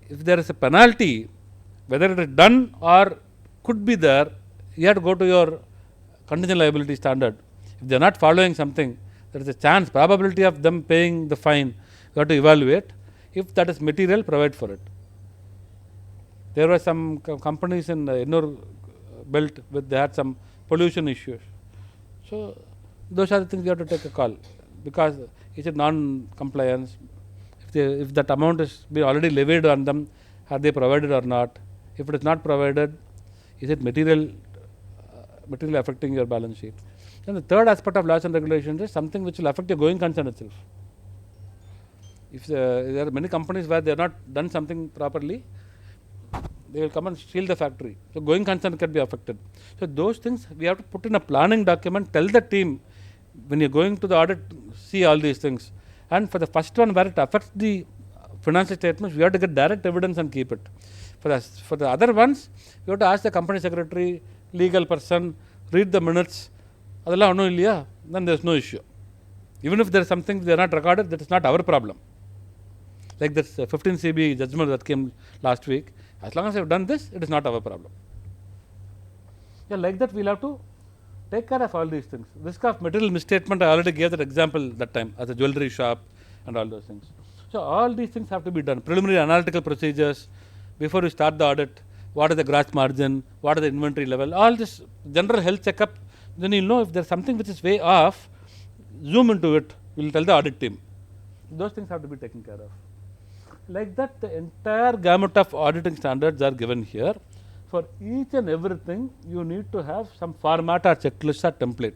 Speaker 4: if there is a penalty, whether it is done or could be there, you have to go to your contingent liability standard. If they are not following something, there is a chance, probability of them paying the fine, you have to evaluate. If that is material, provide for it. There were some companies in the Ennore belt with they had some pollution issues. So those are the things you have to take a call, because it's a non-compliance. If that amount is be already levied on them, have they provided or not? If it is not provided, is it material affecting your balance sheet? And the third aspect of laws and regulations is something which will affect your going concern itself. If there are many companies where they have not done something properly, they will come and steal the factory. So going concern can be affected. So those things we have to put in a planning document, tell the team when you're going to the audit, see all these things. And for the first one where it affects the financial statements, we have to get direct evidence and keep it. For the other ones, you have to ask the company secretary, legal person, read the minutes. Then there is no issue. Even if there is something they are not recorded, that is not our problem. Like this 15 CB judgment that came last week, as long as you have done this, it is not our problem. Yeah, like that we will have to take care of all these things. Risk of material misstatement, I already gave that example that time as a jewelry shop and all those things. So all these things have to be done. Preliminary analytical procedures before you start the audit. What is the gross margin? What is the inventory level? All this general health checkup. Then you'll know if there's something which is way off, zoom into it. We'll tell the audit team. Those things have to be taken care of. Like that, the entire gamut of auditing standards are given here. For each and everything, you need to have some format or checklist or template.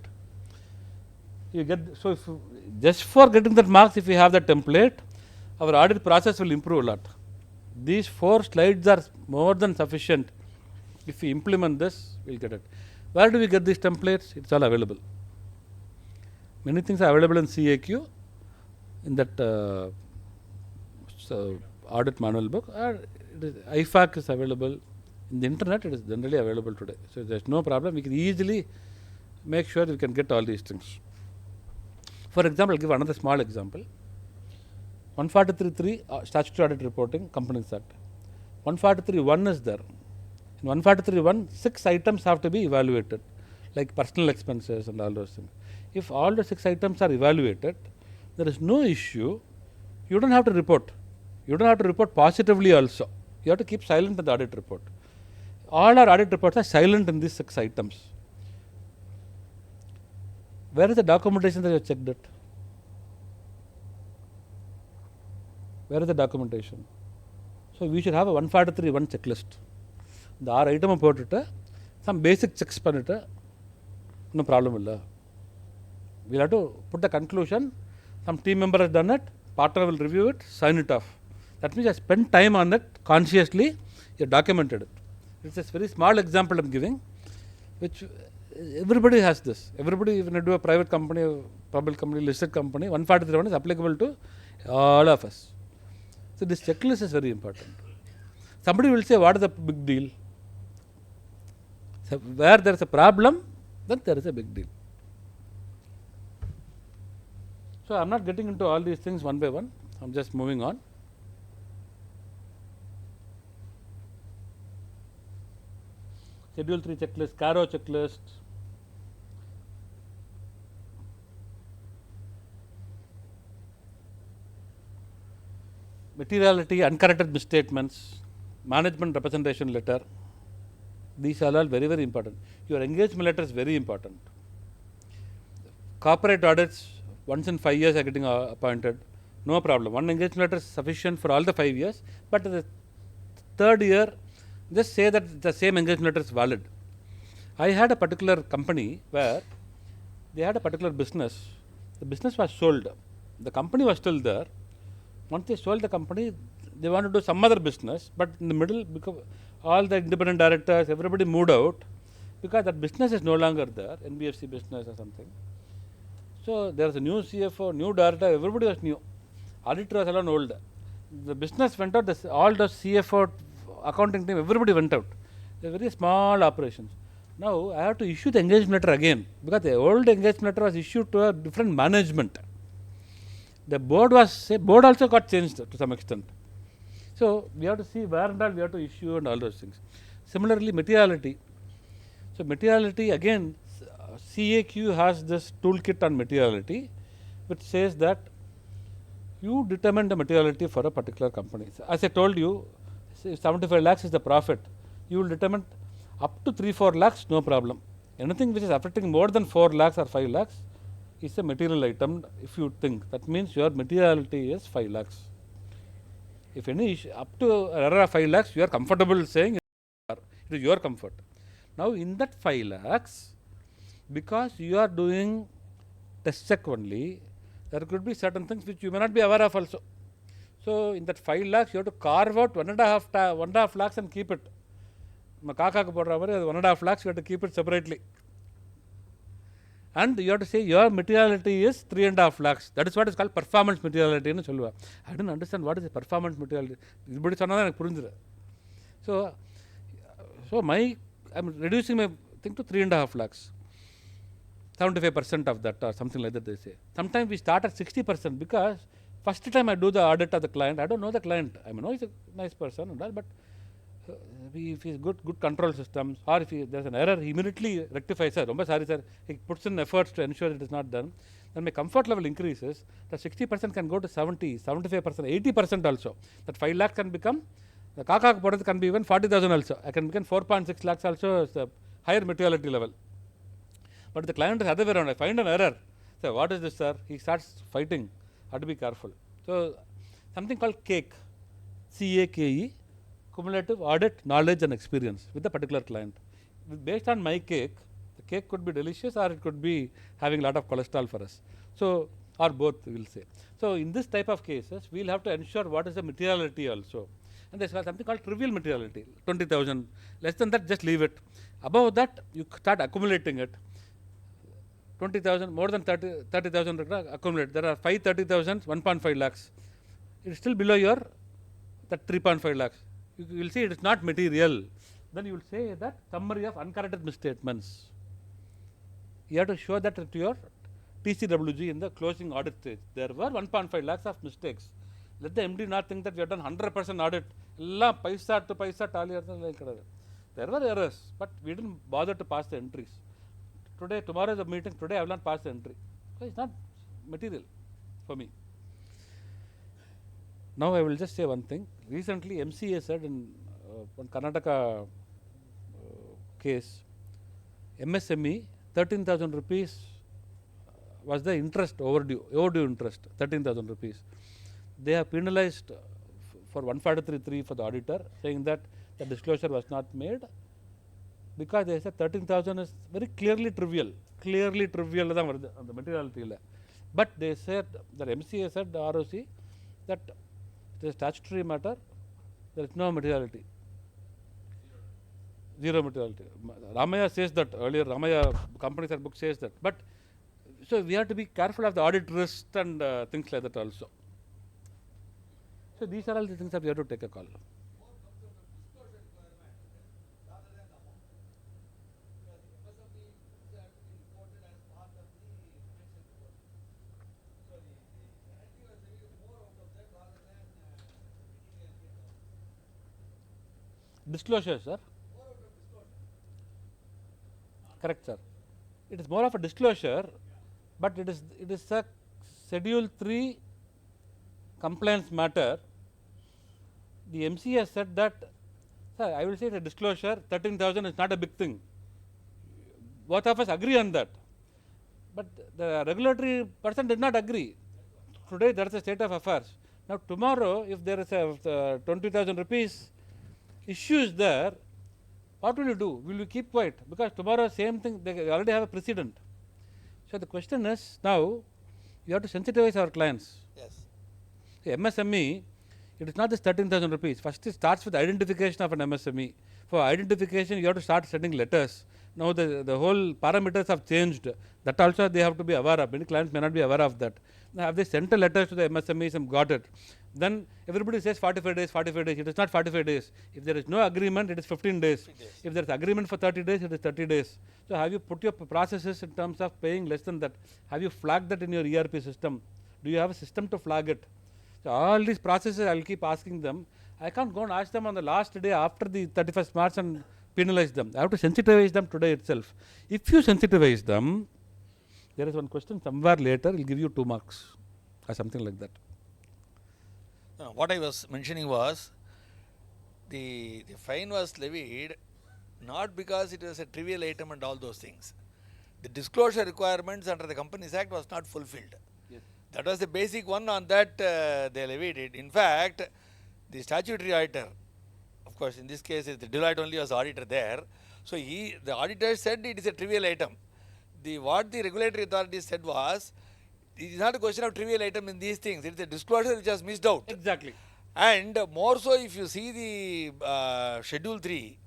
Speaker 4: You get so if you, just for getting that marks, if you have that template, our audit process will improve a lot. These 4 slides are more than sufficient. If we implement this, we'll get it. Where do we get these templates? It's all available. Many things are available in CAQ, in that audit manual book, or IFAC is available. In the internet, it is generally available today. So there's no problem. We can easily make sure we can get all these things. For example, I'll give another small example. 143.3 statutory audit reporting, Companies Act. 143.1 is there. In 143.1, 6 items have to be evaluated, like personal expenses and all those things. If all the 6 items are evaluated, there is no issue. You don't have to report. You don't have to report positively also. You have to keep silent in the audit report. All our audit reports are silent in these 6 items. Where is the documentation that you have checked it? Where is the documentation? So we should have a 143.1 checklist. The 6 item pottittu, some basic checks pannittu, no problem illa. We'll have to put the conclusion. Some team member has done it, partner will review it, sign it off. That means I spent time on it consciously, you documented it. It's a very small example I'm giving, which everybody has this. Everybody, when you do a private company, a public company, listed company, 143.1 is applicable to all of us. So this checklist is very important. Somebody will say, what is the big deal? So where there is a problem, then there is a big deal. So I'm not getting into all these things one by one. I'm just moving on. Schedule 3 checklist, CARO checklist. Materiality, uncorrected misstatements, management representation letter. These are all very, very important. Your engagement letter is very important. Corporate audits, once in 5 years are getting appointed. No problem. One engagement letter is sufficient for all the 5 years. But the 3rd year, just say that the same engagement letter is valid. I had a particular company where they had a particular business. The business was sold. The company was still there. Once they sold the company, they wanted to do some other business, but in the middle, because all the independent directors, everybody moved out. because that business is no longer there, NBFC business or something. So there is a new CFO, new director, everybody was new. Auditor was alone old. The business went out, all the CFO, accounting team, everybody went out. They are very small operations. Now I have to issue the engagement letter again, because the old engagement letter was issued to a different management. The board also got changed to some extent. So we have to see where and all we have to issue and all those things. Similarly, materiality. So materiality again, CAQ has this toolkit on materiality, which says that you determine the materiality for a particular company. So as I told you, 75 lakhs is the profit. You will determine up to 3-4 lakhs, no problem. Anything which is affecting more than 4 lakhs or 5 lakhs is a material item. If you think that means your materiality is 5 lakhs. If any issue up to error of 5 lakhs, you are comfortable saying it is your comfort. Now in that 5 lakhs, because you are doing test check only, there could be certain things which you may not be aware of also. So in that 5 lakhs, you have to carve out 1.5 lakhs and keep it. 1.5 lakhs, you have to keep it separately. And you have to say your materiality is 3.5 lakhs. That is what is called performance materiality. I don't understand what is the performance materiality. So I'm reducing my thing to 3.5 lakhs. 75% of that or something like that they say. Sometimes we start at 60% because first time I do the audit of the client, I don't know the client. I know he's a nice person and all, but if he's good control systems, or if there's an error, he immediately rectifies, sir, sorry sir, he puts in efforts to ensure it is not done, then my comfort level increases. The 60% can go to 70, 75%, 80% also. That 5 lakh can become, the can be even 40,000 also. I can become 4.6 lakhs also as a higher materiality level. But the client is other way around. I find an error. So what is this, sir? He starts fighting. Have to be careful. So something called CAKE, CAKE, cumulative audit knowledge and experience with the particular client. Based on my cake, the cake could be delicious or it could be having a lot of cholesterol for us. So, or both we will say. So in this type of cases, we will have to ensure what is the materiality also. And there is something called trivial materiality, 20,000. Less than that, just leave it. Above that, you start accumulating it. 20,000, more than 30,000 accumulate. There are 30,000, 1.5 lakhs. It is still below your that 3.5 lakhs. You will see it is not material. Then you will say that summary of uncorrected misstatements. You have to show that to your TCWG in the closing audit stage. There were 1.5 lakhs of mistakes. Let the MD not think that we have done 100% audit. Paisa to paisa tally. There were errors, but we didn't bother to pass the entries. Today, tomorrow is a meeting. Today I will not pass the entry. So it's not material for me. Now I will just say one thing. Recently MCA said in one Karnataka case, MSME 13,000 rupees was the interest overdue interest, 13,000 rupees. They have penalized for 143.3 for the auditor, saying that the disclosure was not made because they said 13,000 is very clearly trivial on the materiality. But they said, the MCA said, the ROC, that it is statutory matter, there is no materiality. Zero materiality. Ramaya says that earlier, Ramaya Companies Act book says that. But so we have to be careful of the audit risk and things like that also. So these are all the things that we have to take a call. Disclosure, sir. Correct, sir. It is more of a disclosure, but it is a Schedule 3 compliance matter. The MCA said that, sir, I will say it a disclosure, 13,000 is not a big thing. Both of us agree on that. But the regulatory person did not agree. Today there is a state of affairs. Now tomorrow, if there is a 20,000 rupees issues there, what will you do? Will you keep quiet? Because tomorrow same thing, they already have a precedent. So the question is, now you have to sensitize our clients.
Speaker 5: Yes.
Speaker 4: The MSME, it is not this 13,000 rupees. First it starts with identification of an MSME. For identification, you have to start sending letters. Now the whole parameters have changed. That also they have to be aware of. Many clients may not be aware of that. Now, have they sent a letter to the MSMEs and got it? Then everybody says 45 days, 45 days. It is not 45 days. If there is no agreement, it is 15 days. If there is agreement for 30 days, it is 30 days. So have you put your processes in terms of paying less than that? Have you flagged that in your ERP system? Do you have a system to flag it? So all these processes, I will keep asking them. I can't go and ask them on the last day after the 31st March and penalize them. I have to sensitize them today itself. If you sensitize them, there is one question somewhere later, will give you 2 marks or something like that.
Speaker 6: What I was mentioning was the fine was levied not because it was a trivial item and all those things. The disclosure requirements under the Companies Act was not fulfilled.
Speaker 4: Yes.
Speaker 6: That was the basic one, on that they levied it. In fact, the statutory auditor, of course in this case the Deloitte only was auditor there, so the auditor said it is a trivial item. What the regulatory authority said was, it is not a question of trivial item in these things, it is a disclosure which has missed out.
Speaker 4: Exactly.
Speaker 6: And more so, if you see the Schedule 3,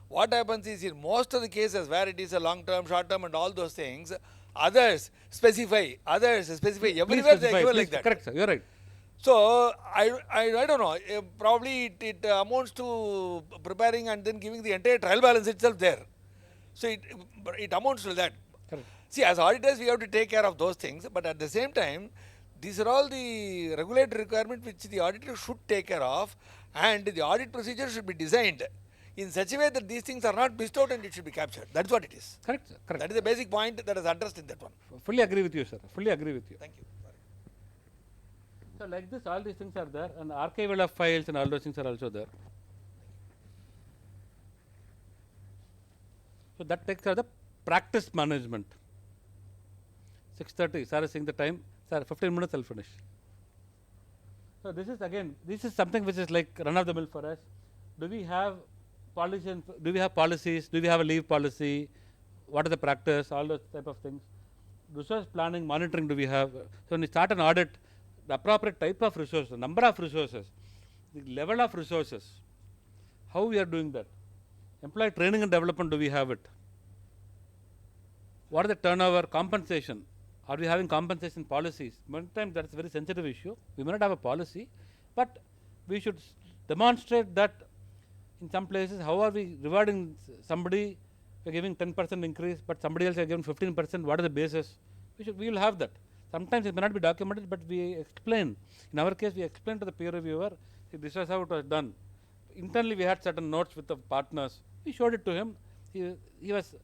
Speaker 6: what happens is, in most of the cases where it is a long term, short term and all those things, others specify, everywhere they give like that.
Speaker 4: Correct, sir, you are right.
Speaker 6: So, I don't know, probably it amounts to preparing and then giving the entire trial balance itself there. So, it amounts to that.
Speaker 4: Correct.
Speaker 6: See, as auditors, we have to take care of those things, but at the same time, these are all the regulatory requirements which the auditor should take care of, and the audit procedure should be designed in such a way that these things are not missed out and it should be captured. That's what it is.
Speaker 4: Correct, sir, correct.
Speaker 6: That is the basic point that is addressed in that one.
Speaker 4: Fully agree with you, sir. Fully agree with you.
Speaker 6: Thank you.
Speaker 4: So like this, all these things are there, and archival of files and all those things are also there. So that takes care of the practice management. 6:30, sir is saying the time. Sir, 15 minutes, I'll finish. So this is again, this is something which is like run of the mill for us. Do we have policy? Do we have policies? Do we have a leave policy? What is the practice? All those type of things. Resource planning, monitoring do we have? So when we start an audit, the appropriate type of resources, the number of resources, the level of resources, how we are doing that? Employee training and development, do we have it? What is the turnover? Compensation. Are we having compensation policies? One time that is a very sensitive issue. We may not have a policy, but we should demonstrate that in some places, how are we rewarding somebody? We are giving 10% increase, but somebody else is giving 15%. What is the basis? We will have that. Sometimes it may not be documented, but we explain. In our case, we explain to the peer reviewer, see, this is how it was done. Internally, we had certain notes with the partners. We showed it to him. He was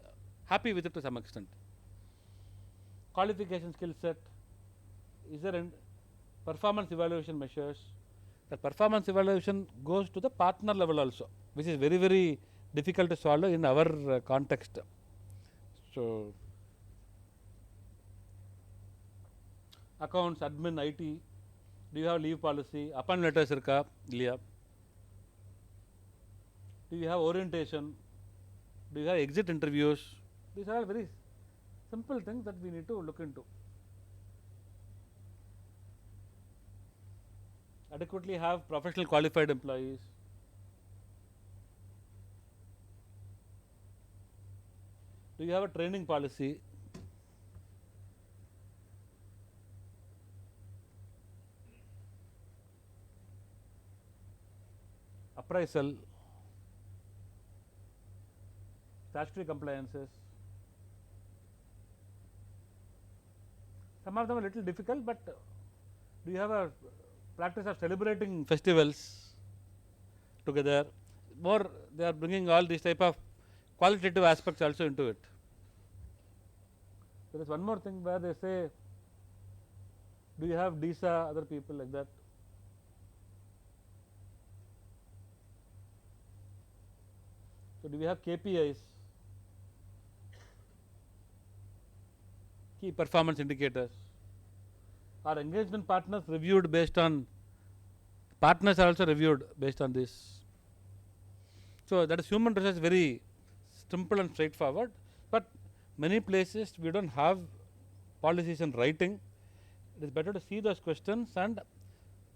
Speaker 4: happy with it to some extent. Qualification skill set. Is there any performance evaluation measures? The performance evaluation goes to the partner level also, which is very, very difficult to swallow in our context. So, accounts, admin, IT, do you have leave policy? Upon letter circa, Liya. Do you have orientation? Do you have exit interviews? These are all very simple things that we need to look into. Adequately have professional qualified employees. Do you have a training policy? Appraisal, statutory compliances. Some of them are a little difficult, but do you have a practice of celebrating festivals together? More, they are bringing all these type of qualitative aspects also into it. There is one more thing where they say, do you have DISA, other people like that? So do we have KPIs, key performance indicators? Are engagement partners reviewed based on, partners are also reviewed based on this? So that is human resource, very simple and straightforward, but many places we don't have policies in writing. It is better to see those questions and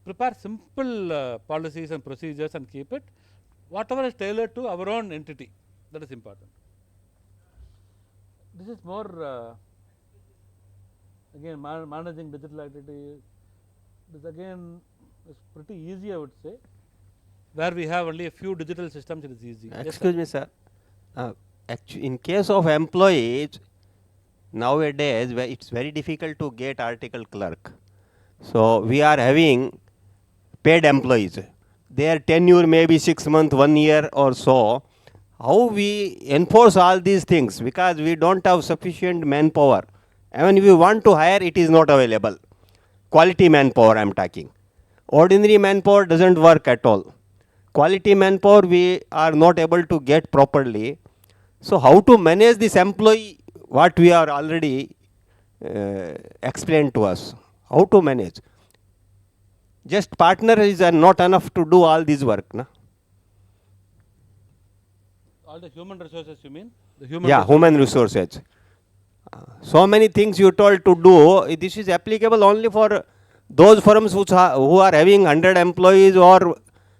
Speaker 4: prepare simple policies and procedures and keep it. Whatever is tailored to our own entity, that is important. This is more again managing digital activity. This again is pretty easy, I would say. Where we have only a few digital systems, it is easy.
Speaker 7: Excuse me, sir. In case of employees, nowadays it's very difficult to get article clerk. So we are having paid employees. Their tenure may be 6 months, 1 year or so. How we enforce all these things? Because we don't have sufficient manpower. And when we want to hire, it is not available. Quality manpower I am talking. Ordinary manpower doesn't work at all. Quality manpower we are not able to get properly. So how to manage this employee, what we are already explained to us. How to manage? Just partner is not enough to do all this work. Na?
Speaker 4: All the human resources, you mean? The human
Speaker 7: Human resources. So many things you told to do. This is applicable only for those firms who are having 100 employees or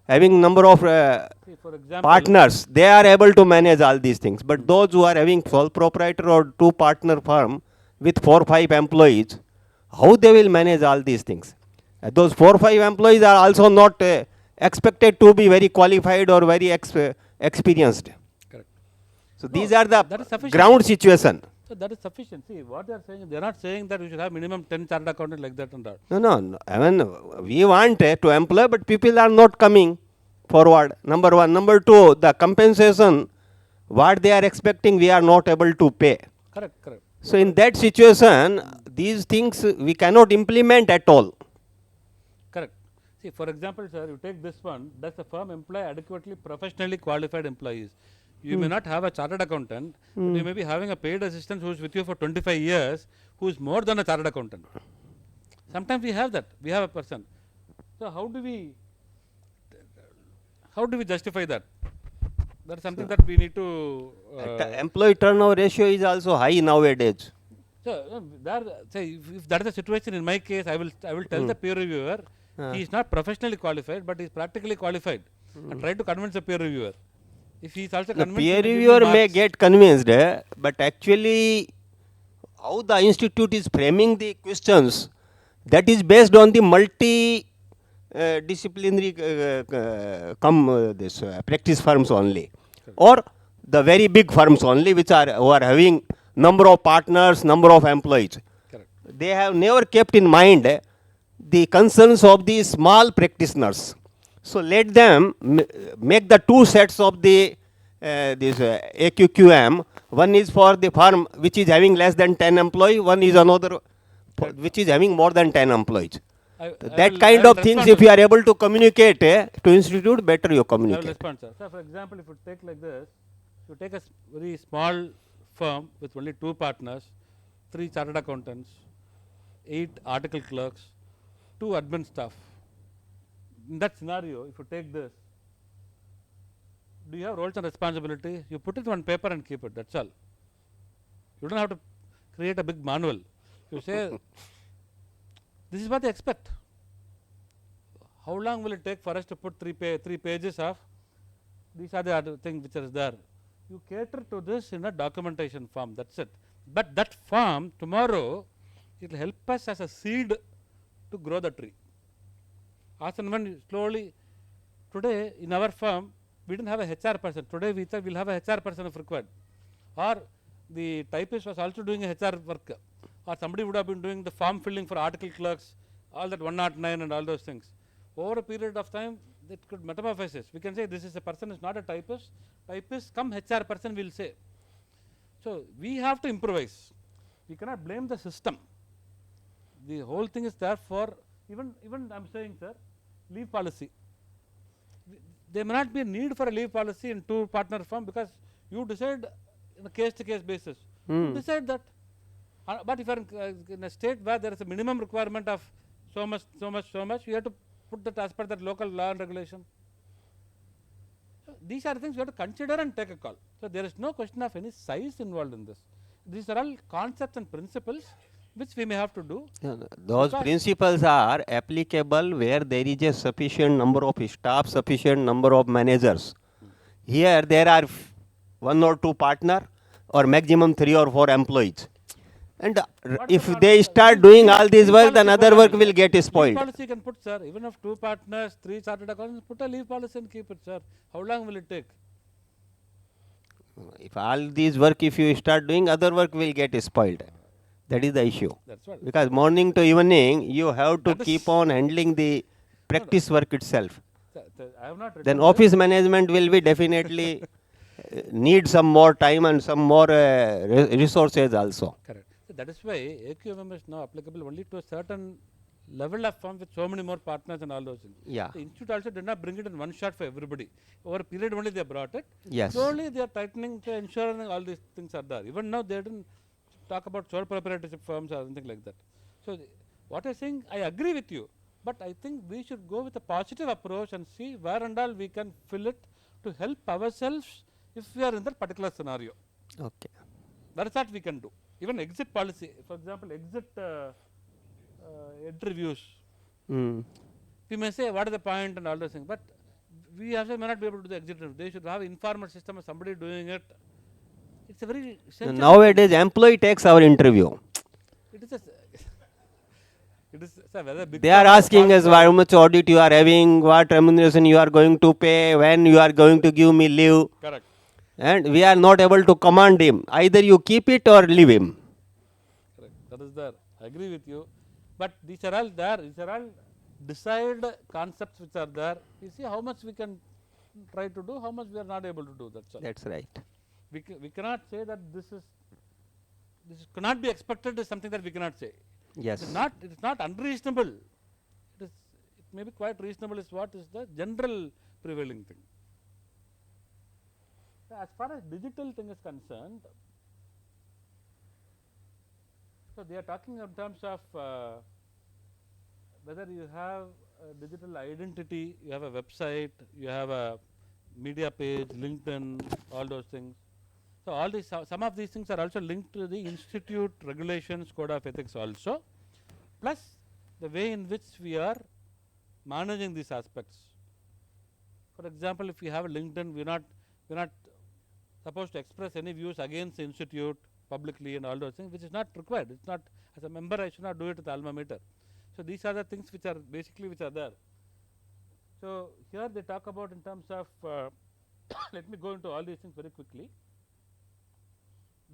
Speaker 7: having number of
Speaker 4: See, for example,
Speaker 7: partners. They are able to manage all these things. But those who are having sole proprietor or two partner firm with 4 or 5 employees, how they will manage all these things? Those 4 or 5 employees are also not expected to be very qualified or very experienced.
Speaker 4: correct.
Speaker 7: So these are the
Speaker 4: that is sufficient.
Speaker 7: ground situation.
Speaker 4: So that is sufficient. See, what they are saying, they are not saying that we should have minimum 10 chartered accountants like that and all.
Speaker 7: No. I mean, we want to employ, but people are not coming forward. Number one. Number two, the compensation, what they are expecting, we are not able to pay.
Speaker 4: Correct.
Speaker 7: So in that situation, these things we cannot implement at all.
Speaker 4: Correct. See, for example, sir, you take this one, does the firm employ adequately professionally qualified employees? You may not have a chartered accountant, but you may be having a paid assistant who is with you for 25 years, who is more than a chartered accountant. Sometimes we have that. We have a person. So how do we justify that? That is something that we need to.
Speaker 7: The employee turnover ratio is also high nowadays.
Speaker 4: So if that is the situation in my case, I will tell the peer reviewer he is not professionally qualified, but he is practically qualified, and try to convince the peer reviewer. If he is also
Speaker 7: The
Speaker 4: convinced,
Speaker 7: peer reviewer may get convinced, but actually, how the institute is framing the questions, that is based on the multi-disciplinary practice firms only, or the very big firms only, who are having number of partners, number of employees.
Speaker 4: correct.
Speaker 7: They have never kept in mind the concerns of the small practitioners. So let them make the 2 sets of the AQQM. One is for the firm which is having less than 10 employees. One is another which is having more than 10 employees. That kind of things, if you are able to communicate to institute, better you
Speaker 4: I will
Speaker 7: communicate.
Speaker 4: respond, sir. So, for example, if you take like this, you take a very small firm with only 2 partners, 3 chartered accountants, 8 article clerks, 2 admin staff. In that scenario, if you take this, do you have roles and responsibility? You put it on paper and keep it. That's all. You don't have to create a big manual. You say, this is what they expect. How long will it take for us to put 3 pages of these are the other things which are there? You cater to this in a documentation form. That's it. But that form tomorrow it will help us as a seed to grow the tree. As and when slowly, today in our firm we didn't have a HR person. Today we will have a HR person if required, or the typist was also doing a HR work, or somebody would have been doing the form filling for article clerks, all that 109 and all those things. Over a period of time, it could metamorphosis. We can say this is a person is not a typist. Typist come HR person will say. So we have to improvise. We cannot blame the system. The whole thing is there for even I'm saying, sir, leave policy. There may not be a need for a leave policy in 2 partner firm, because you decide in a case-to-case basis. You decide that. But if you are in a state where there is a minimum requirement of so much, you have to put that as per that local law and regulation. So these are things you have to consider and take a call. So there is no question of any size involved in this. These are all concepts and principles which we may have to do.
Speaker 7: Those principles are applicable where there is a sufficient number of staff, sufficient number of managers. Here there are 1 or 2 partner, or maximum 3 or 4 employees. And if they start doing all this work, then other work will get
Speaker 4: Leave
Speaker 7: spoiled.
Speaker 4: policy you can put, sir. Even if 2 partners, 3 chartered accountants, put a leave policy and keep it, sir. How long will it take?
Speaker 7: If all these work, if you start doing, other work will get spoiled. That is the issue.
Speaker 4: That's what.
Speaker 7: Because morning to evening, you have to
Speaker 4: That is-
Speaker 7: keep on handling the practice work itself.
Speaker 4: I have not
Speaker 7: Then
Speaker 4: written
Speaker 7: office management will be definitely need some more time and some more resources also.
Speaker 4: Correct. So that is why AQMM is now applicable only to a certain level of firm with so many more partners and all those things.
Speaker 7: Yeah.
Speaker 4: The institute also did not bring it in one shot for everybody. Over a period only they brought it.
Speaker 7: Yes.
Speaker 4: Slowly they are tightening to ensure that all these things are there. Even now they didn't talk about sole proprietorship firms or anything like that. So what I am saying, I agree with you. But I think we should go with a positive approach and see where and all we can fill it to help ourselves if we are in that particular scenario.
Speaker 7: Okay.
Speaker 4: That is what we can do. Even exit policy, for example, exit interviews. We may say what is the point and all those things, but we also may not be able to do the exit interview. They should have informal system of somebody doing it. It's a very sensitive
Speaker 7: Nowadays, employee takes our interview.
Speaker 4: It is a it is sir, whether big
Speaker 7: They are
Speaker 4: firm or
Speaker 7: asking
Speaker 4: small
Speaker 7: us
Speaker 4: firm.
Speaker 7: how much audit you are having, what remuneration you are going to pay, when you are going to give me leave.
Speaker 4: Correct.
Speaker 7: And we are not able to command him. Either you keep it or leave him.
Speaker 4: Correct. That is there. I agree with you. But these are all there. These are all desired concepts which are there. You see how much we can try to do, how much we are not able to do. That's all.
Speaker 7: That's right.
Speaker 4: We cannot say that this cannot be expected is something that we cannot say.
Speaker 7: Yes.
Speaker 4: It is not unreasonable. It may be quite reasonable is what is the general prevailing thing. As far as digital thing is concerned, so they are talking in terms of whether you have a digital identity, you have a website, you have a media page, LinkedIn, all those things. So all these, some of these things are also linked to the institute regulations, code of ethics also, plus the way in which we are managing these aspects. For example, if you have a LinkedIn, we're not supposed to express any views against the institute publicly and all those things, which is not required. It's not, as a member, I should not do it with alma mater. So these are the things which are basically which are there. So here they talk about in terms of, let me go into all these things very quickly.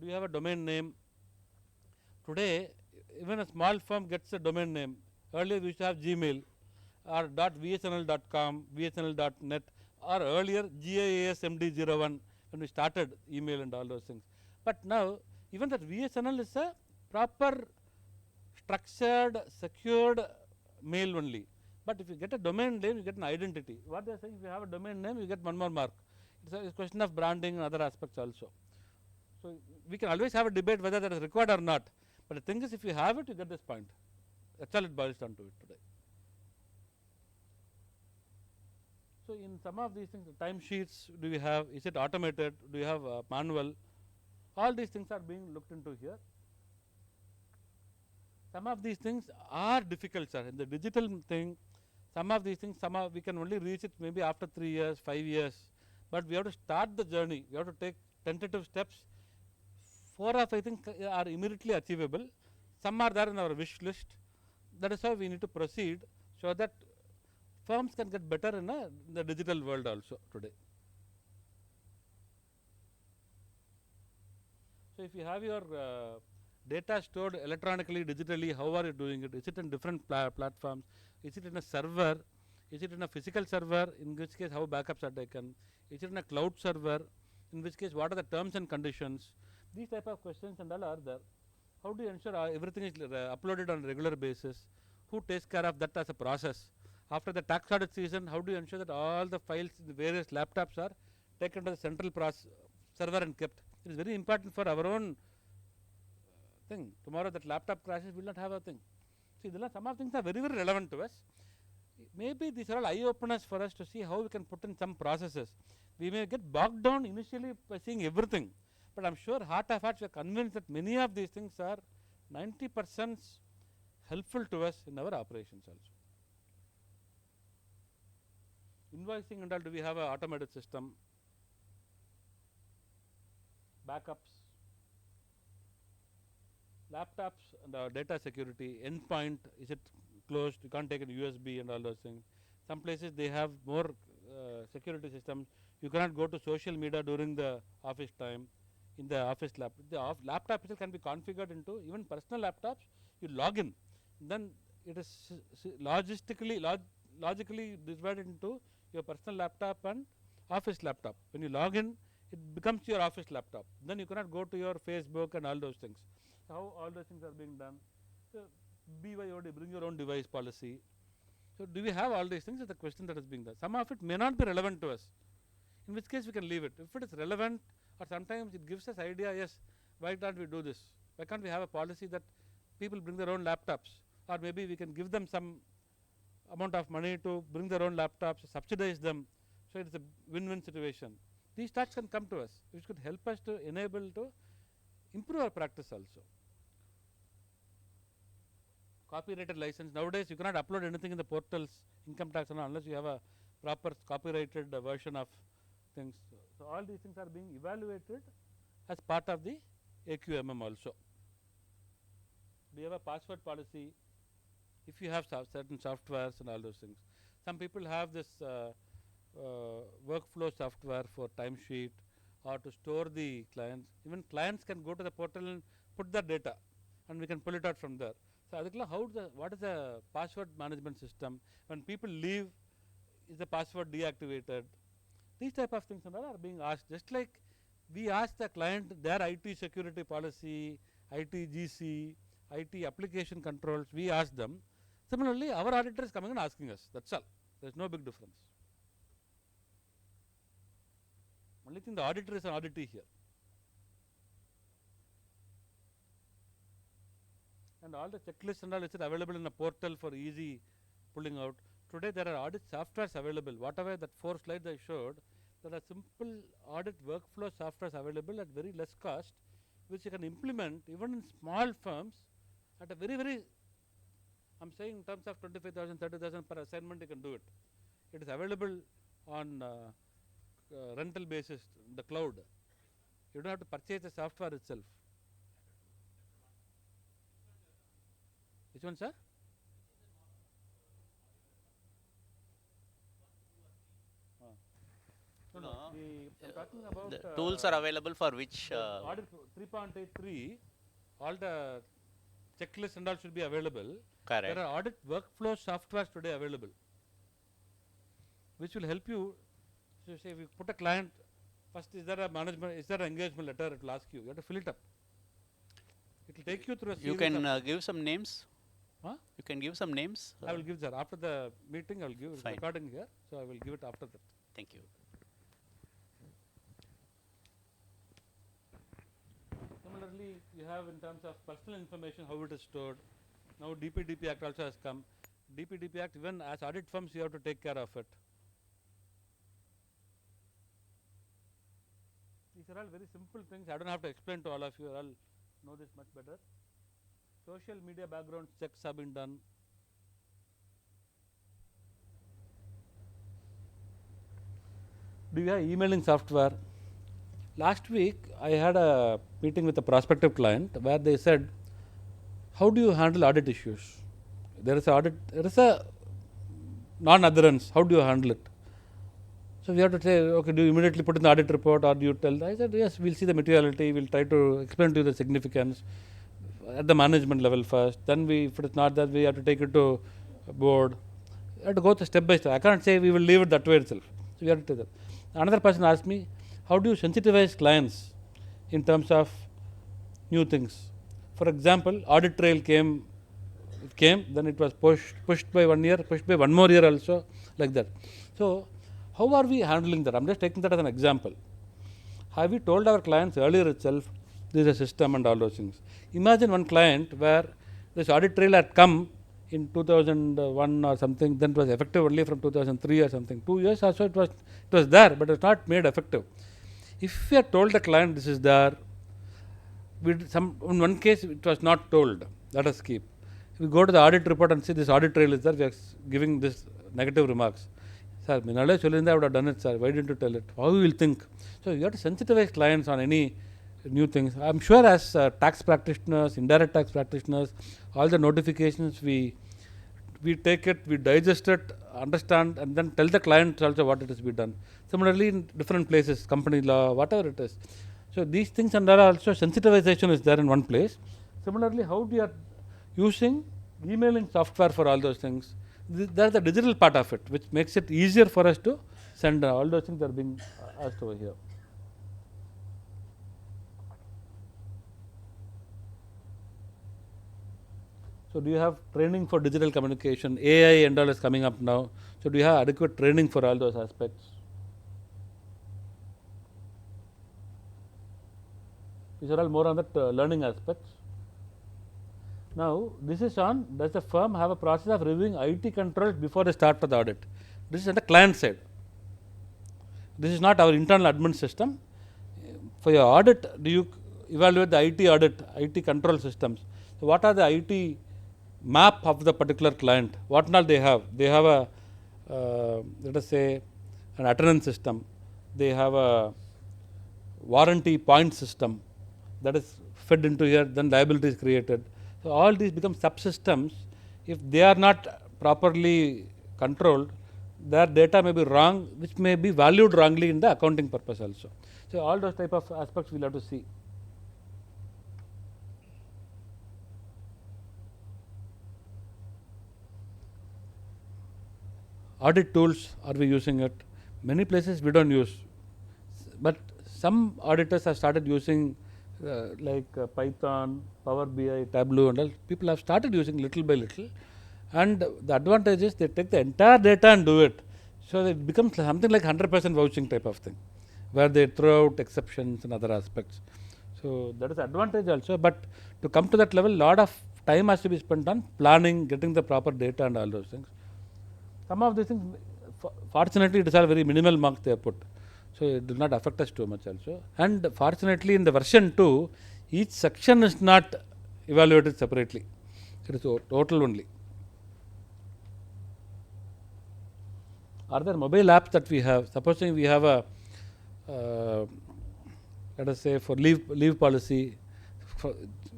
Speaker 4: Do you have a domain name? Today, even a small firm gets a domain name. Earlier we used to have Gmail or .vsnl.com, vsnl.net, or earlier GIASMD01 when we started email and all those things. But now even that VSNL is a proper structured, secured mail only. But if you get a domain name, you get an identity. What they are saying, if you have a domain name, you get one more mark. It's a question of branding and other aspects also. So we can always have a debate whether that is required or not. But the thing is, if you have it, you get this point. That's all it boils down to it today. So in some of these things, time sheets do we have? Is it automated? Do you have manual? All these things are being looked into here. Some of these things are difficult, sir. In the digital thing, some of these things, we can only reach it maybe after 3 years, 5 years. But we have to start the journey. We have to take tentative steps. 4 of I think are immediately achievable. Some are there in our wish list. That is how we need to proceed so that firms can get better in the digital world also today. So if you have your data stored electronically, digitally, how are you doing it? Is it in different platforms? Is it in a server? Is it in a physical server? In which case, how backups are taken? Is it in a cloud server? In which case, what are the terms and conditions? These type of questions and all are there. How do you ensure everything is uploaded on a regular basis? Who takes care of that as a process? After the tax audit season, how do you ensure that all the files in the various laptops are taken to the central server and kept? It is very important for our own thing. Tomorrow that laptop crashes, we will not have a thing. See, some of things are very, very relevant to us. Maybe these are all eye-openers for us to see how we can put in some processes. We may get bogged down initially by seeing everything. But I am sure heart of hearts we are convinced that many of these things are 90% helpful to us in our operations also. Invoicing and all, do we have an automated system? Backups. laptops and data security, endpoint, is it closed? You can't take a USB and all those things. Some places they have more security systems. You cannot go to social media during the office time in the office laptop. The laptop itself can be configured into even personal laptops. You log in, then it is logically divided into your personal laptop and office laptop. When you log in, it becomes your office laptop. Then you cannot go to your Facebook and all those things. How all those things are being done? So BYOD, bring your own device policy. So do we have all these things? Is the question that is being done. Some of it may not be relevant to us, in which case we can leave it. If it is relevant, or sometimes it gives us idea, yes, why can't we do this? Why can't we have a policy that people bring their own laptops, or maybe we can give them some amount of money to bring their own laptops, subsidize them, so it is a win-win situation. These thoughts can come to us, which could help us to enable to improve our practice also. Copyrighted license, nowadays you cannot upload anything in the portals, income tax unless you have a proper copyrighted version of things. So all these things are being evaluated as part of the AQMM also. Do you have a password policy? If you have certain softwares and all those things. Some people have this workflow software for timesheet or to store the clients. Even clients can go to the portal and put their data, and we can pull it out from there. So what is the password management system? When people leave, is the password deactivated? These type of things are being asked. Just like we ask the client their IT security policy, IT GC, IT application controls, we ask them. Similarly, our auditor is coming and asking us. That's all. There is no big difference. Only thing, the auditor is an auditee here. And all the checklists and all is available in a portal for easy pulling out. Today there are audit softwares available. Whatever that 4 slides I showed, there are simple audit workflow softwares available at very less cost, which you can implement even in small firms at a very, I'm saying in terms of 25,000, 30,000 per assignment, you can do it. It is available on rental basis in the cloud. You don't have to purchase the software itself. Which one, sir?
Speaker 5: No,
Speaker 4: I'm talking about
Speaker 5: the tools are available for which?
Speaker 4: Audit 3.83, all the checklists and all should be available.
Speaker 5: Correct.
Speaker 4: There are audit workflow softwares today available, which will help you. So say if you put a client, first is there an engagement letter, it will ask you, you have to fill it up. It will take you through a series.
Speaker 5: You can give some names.
Speaker 4: Huh?
Speaker 5: You can give some names.
Speaker 4: I will give that after the meeting. I will give
Speaker 5: Fine.
Speaker 4: recording here, so I will give it after that.
Speaker 5: Thank you.
Speaker 4: Similarly, you have in terms of personal information, how it is stored. Now DPDP Act also has come. DPDP Act, even as audit firms, you have to take care of it. These are all very simple things. I don't have to explain to all of you. You all know this much better. Social media background checks have been done. Do you have emailing software? Last week, I had a meeting with a prospective client where they said, how do you handle audit issues? There is a non-adherence. How do you handle it? So we have to say, okay, do you immediately put in the audit report, or do you tell? I said, yes, we'll see the materiality. We'll try to explain to you the significance at the management level first. Then if it is not that, we have to take it to board. We have to go step by step. I can't say we will leave it that way itself. So we have to take that. Another person asked me, how do you sensitize clients in terms of new things? For example, audit trail came, then it was pushed by 1 year, pushed by 1 more year also, like that. So how are we handling that? I'm just taking that as an example. Have we told our clients earlier itself, this is a system and all those things? Imagine one client where this audit trail had come in 2001 or something, then it was effective only from 2003 or something. 2 years also it was there, but it was not made effective. If we had told the client this is there, in one case it was not told, let us keep. We go to the audit report and see this audit trail is there, we are giving this negative remarks. Sir, Minale Cholinda, I would have done it, sir. Why didn't you tell it? How you will think? So you have to sensitize clients on any new things. I'm sure as tax practitioners, indirect tax practitioners, all the notifications we take it, we digest it, understand, and then tell the client also what it is to be done. Similarly, in different places, company law, whatever it is. So these things, and there are also sensitization is there in one place. Similarly, how we are using emailing software for all those things. There's the digital part of it, which makes it easier for us to send all those things that are being asked over here. So do you have training for digital communication? AI and all is coming up now. So do you have adequate training for all those aspects? These are all more on the learning aspects. Now, this is on, does the firm have a process of reviewing IT controls before they start the audit? This is on the client side. This is not our internal admin system. For your audit, do you evaluate the IT audit, IT control systems? So what are the IT map of the particular client? What all they have? They have a, let us say, an attendance system. They have a warranty point system that is fed into here, then liability is created. So all these become subsystems. If they are not properly controlled, their data may be wrong, which may be valued wrongly in the accounting purpose also. So all those type of aspects we'll have to see. Audit tools, are we using it? Many places we don't use, but some auditors have started using Python, Power BI, Tableau and all. People have started using little by little, and the advantage is they take the entire data and do it. So it becomes something like 100% vouching type of thing, where they throw out exceptions and other aspects. So that is the advantage also, but to come to that level, lot of time has to be spent on planning, getting the proper data and all those things. Some of these things, fortunately, it is all very minimal marks they have put. So it will not affect us too much also. And fortunately, in the version 2, each section is not evaluated separately. It is total only. Are there mobile apps that we have? Supposing we have a, let us say, for leave policy,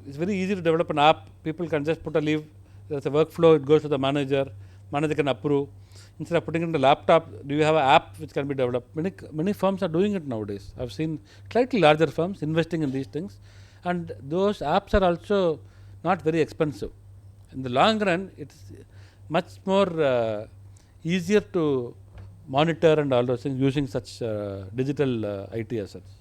Speaker 4: it's very easy to develop an app. People can just put a leave. There's a workflow. It goes to the manager. Manager can approve. Instead of putting it in the laptop, do you have an app which can be developed? Many firms are doing it nowadays. I've seen slightly larger firms investing in these things, and those apps are also not very expensive. In the long run, it's much more easier to monitor and all those things using such digital IT assets.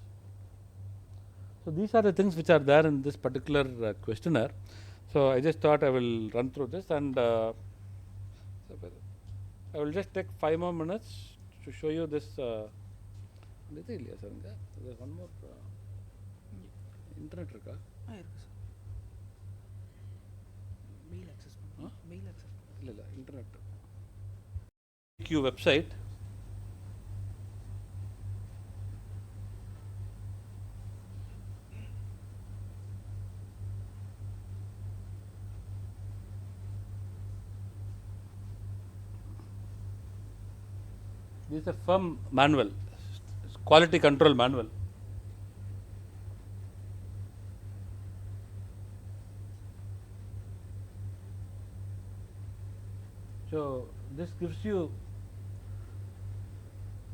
Speaker 4: So these are the things which are there in this particular questionnaire. So I just thought I will run through this, and I will just take 5 more minutes to show you this. There's one more internet.
Speaker 8: Mail access. Mail access.
Speaker 4: Internet. Q website. This is a firm manual, quality control manual. So this gives you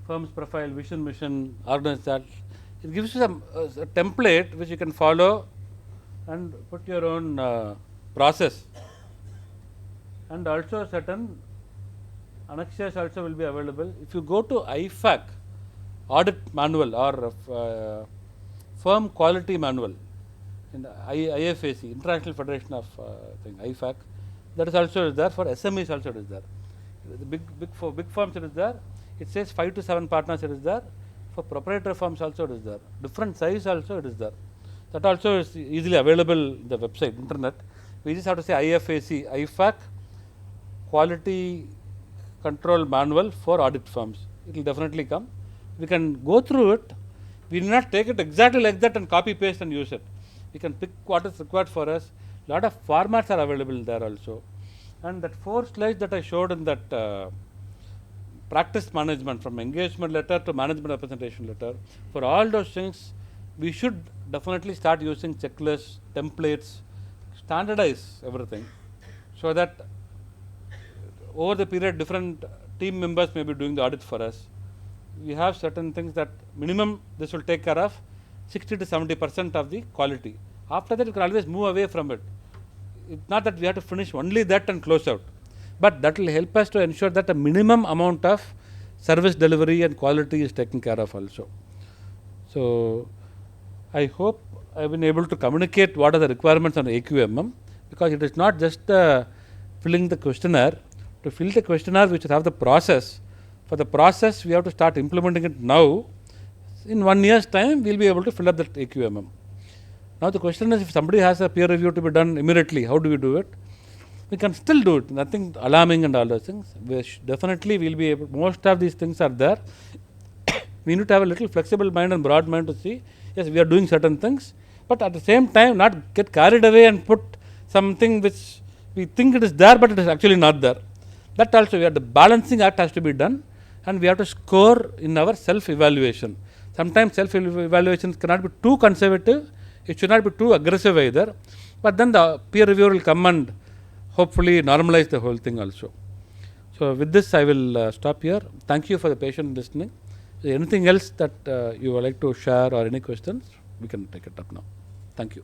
Speaker 4: firm's profile, vision, mission, organization. It gives you some a template which you can follow and put your own process, and also certain annexures also will be available. If you go to IFAC, audit manual, or firm quality manual, in the IFAC, International Federation of IFAC, that is also there. For SMEs also it is there. The for big firms it is there. It says 5 to 7 partners it is there. For proprietary firms also it is there. Different size also it is there. That also is easily available in the website, internet. We just have to say IFAC, IFAC, quality control manual for audit firms. It will definitely come. We can go through it. We will not take it exactly like that and copy paste and use it. We can pick what is required for us. Lot of formats are available there also. And that 4 slides that I showed in that practice management, from engagement letter to management representation letter, for all those things, we should definitely start using checklists, templates, standardize everything, so that over the period different team members may be doing the audit for us. We have certain things that minimum this will take care of 60 to 70% of the quality. After that, you can always move away from it. It's not that we have to finish only that and close out, but that will help us to ensure that a minimum amount of service delivery and quality is taken care of also. So, I hope I have been able to communicate what are the requirements on AQMM, because it is not just filling the questionnaire. To fill the questionnaire, we should have the process. For the process, we have to start implementing it now. In 1 year's time, we will be able to fill up that AQMM. Now, the question is, if somebody has a peer review to be done immediately, how do we do it? We can still do it, nothing alarming and all those things. Definitely, we will be able, most of these things are there. We need to have a little flexible mind and broad mind to see, yes, we are doing certain things, but at the same time, not get carried away and put something which we think it is there, but it is actually not there. That also, we have the balancing act has to be done, and we have to score in our self-evaluation. Sometimes self-evaluations cannot be too conservative, it should not be too aggressive either, but then the peer reviewer will come and hopefully normalize the whole thing also. So, with this I will stop here. Thank you for the patient listening. Anything else that you would like to share or any questions, we can take it up now. Thank you.